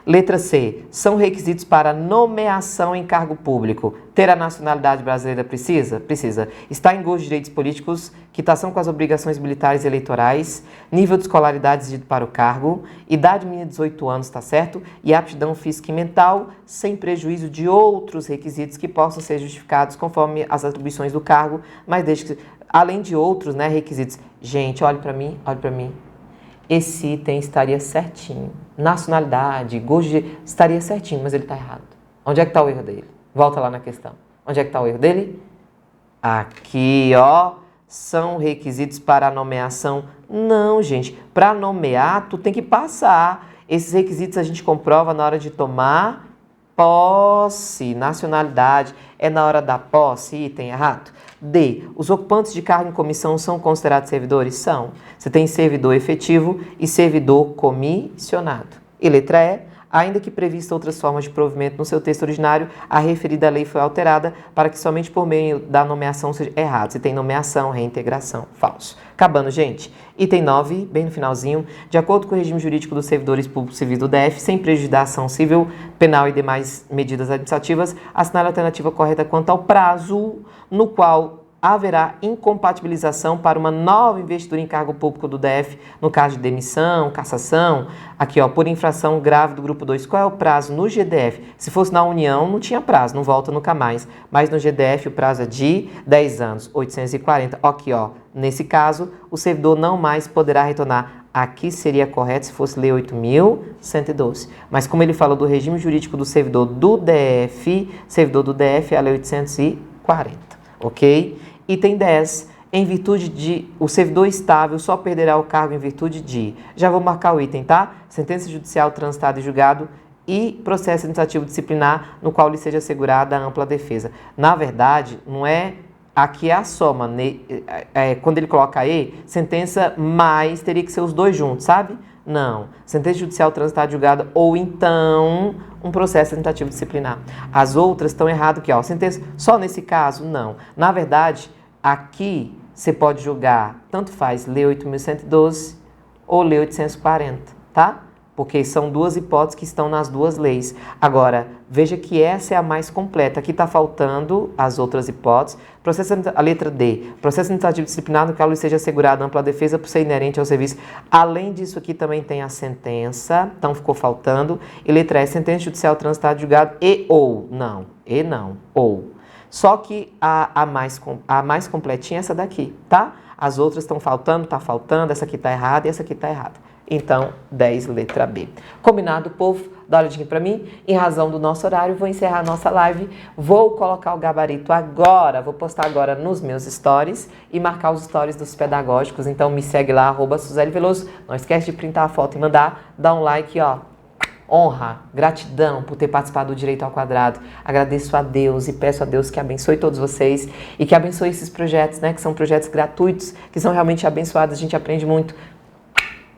Letra C. São requisitos para nomeação em cargo público. Ter a nacionalidade brasileira precisa? Precisa. Está em gozo de direitos políticos, quitação com as obrigações militares e eleitorais, nível de escolaridade exigido para o cargo, idade mínima de 18 anos, tá certo? E aptidão física e mental, sem prejuízo de outros requisitos que possam ser justificados conforme as atribuições do cargo, mas desde que, além de outros, né, requisitos. Gente, olhe para mim, olhe para mim. Esse item estaria certinho. Nacionalidade, gosto de... estaria certinho, mas ele está errado. Onde é que está o erro dele? Volta lá na questão. Onde é que está o erro dele? Aqui, são requisitos para a nomeação. Não, gente. Para nomear, tu tem que passar. Esses requisitos a gente comprova na hora de tomar posse. Nacionalidade é na hora da posse, item errado. D. Os ocupantes de cargo em comissão são considerados servidores? São. Você tem servidor efetivo e servidor comissionado. E letra E. Ainda que prevista outras formas de provimento no seu texto originário, a referida lei foi alterada para que somente por meio da nomeação seja errado. Você tem nomeação, reintegração, falso. Acabando, gente. Item 9, bem no finalzinho. De acordo com o regime jurídico dos servidores públicos civis do DF, sem prejuízo da ação civil, penal e demais medidas administrativas, assinale a alternativa correta quanto ao prazo no qual haverá incompatibilização para uma nova investidura em cargo público do DF, no caso de demissão, cassação, aqui por infração grave do grupo 2. Qual é o prazo no GDF? Se fosse na União, não tinha prazo, não volta nunca mais. Mas no GDF o prazo é de 10 anos, 840. Aqui, nesse caso, o servidor não mais poderá retornar. Aqui seria correto se fosse Lei 8.112. Mas como ele falou do regime jurídico do servidor do DF é a Lei 840, ok? Item 10. Em virtude de... O servidor estável só perderá o cargo em virtude de... Já vou marcar o item, tá? Sentença judicial transitada e julgado e processo administrativo disciplinar no qual lhe seja assegurada a ampla defesa. Na verdade, não é... Aqui é a soma. Quando ele coloca E, sentença mais, teria que ser os dois juntos, sabe? Não. Sentença judicial transitada e julgada ou então um processo administrativo disciplinar. As outras estão erradas aqui, sentença só nesse caso, não. Na verdade, aqui você pode julgar, tanto faz, Lei 8.112 ou Lei 840, tá? porque são duas hipóteses que estão nas duas leis. Agora, veja que essa é a mais completa. Aqui está faltando as outras hipóteses. A letra D. Processo administrativo disciplinar no qual lhe seja assegurada ampla defesa por ser inerente ao serviço. Além disso, aqui também tem a sentença. Então, ficou faltando. E letra E. Sentença judicial transitada julgado e ou. Não. E não. Ou. Só que a mais completinha é essa daqui, tá? As outras estão faltando, tá faltando. Essa aqui tá errada e essa aqui tá errada. Então, 10, letra B. Combinado, povo? Dá uma olhadinha pra mim. Em razão do nosso horário, vou encerrar a nossa live. Vou colocar o gabarito agora, vou postar agora nos meus stories e marcar os stories dos pedagógicos. Então, me segue lá, @Suzeli Veloso. Não esquece de printar a foto e mandar. Dá um like, ó. Honra, gratidão por ter participado do Direito ao Quadrado. Agradeço a Deus e peço a Deus que abençoe todos vocês e que abençoe esses projetos, né? Que são projetos gratuitos, que são realmente abençoados. A gente aprende muito.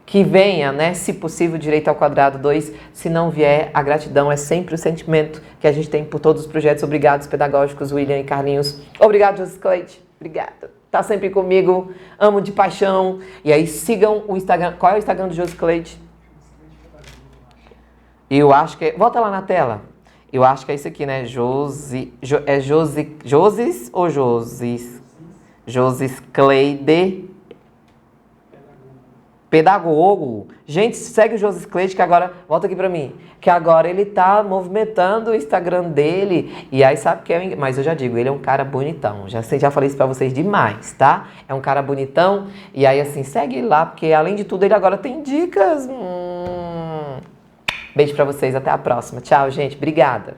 Que venha, né, se possível, Direito ao Quadrado 2. Se não vier, a gratidão é sempre o sentimento que a gente tem por todos os projetos. Obrigado, pedagógicos, William e Carlinhos. Obrigado, José Cleide. Obrigada. Tá sempre comigo. Amo de paixão. E aí, sigam o Instagram. Qual é o Instagram do José Cleide? Eu acho que é... Volta lá na tela. Eu acho que é isso aqui, né? Joses ou Joses? Joses Cleide. Pedagogo. Gente, segue o José Cleide, que agora, volta aqui pra mim, que agora ele tá movimentando o Instagram dele, e aí sabe que é, mas eu já digo, ele é um cara bonitão, já falei isso pra vocês demais, tá? É um cara bonitão, e aí assim, segue lá, porque além de tudo ele agora tem dicas. Beijo pra vocês, até a próxima. Tchau, gente, obrigada.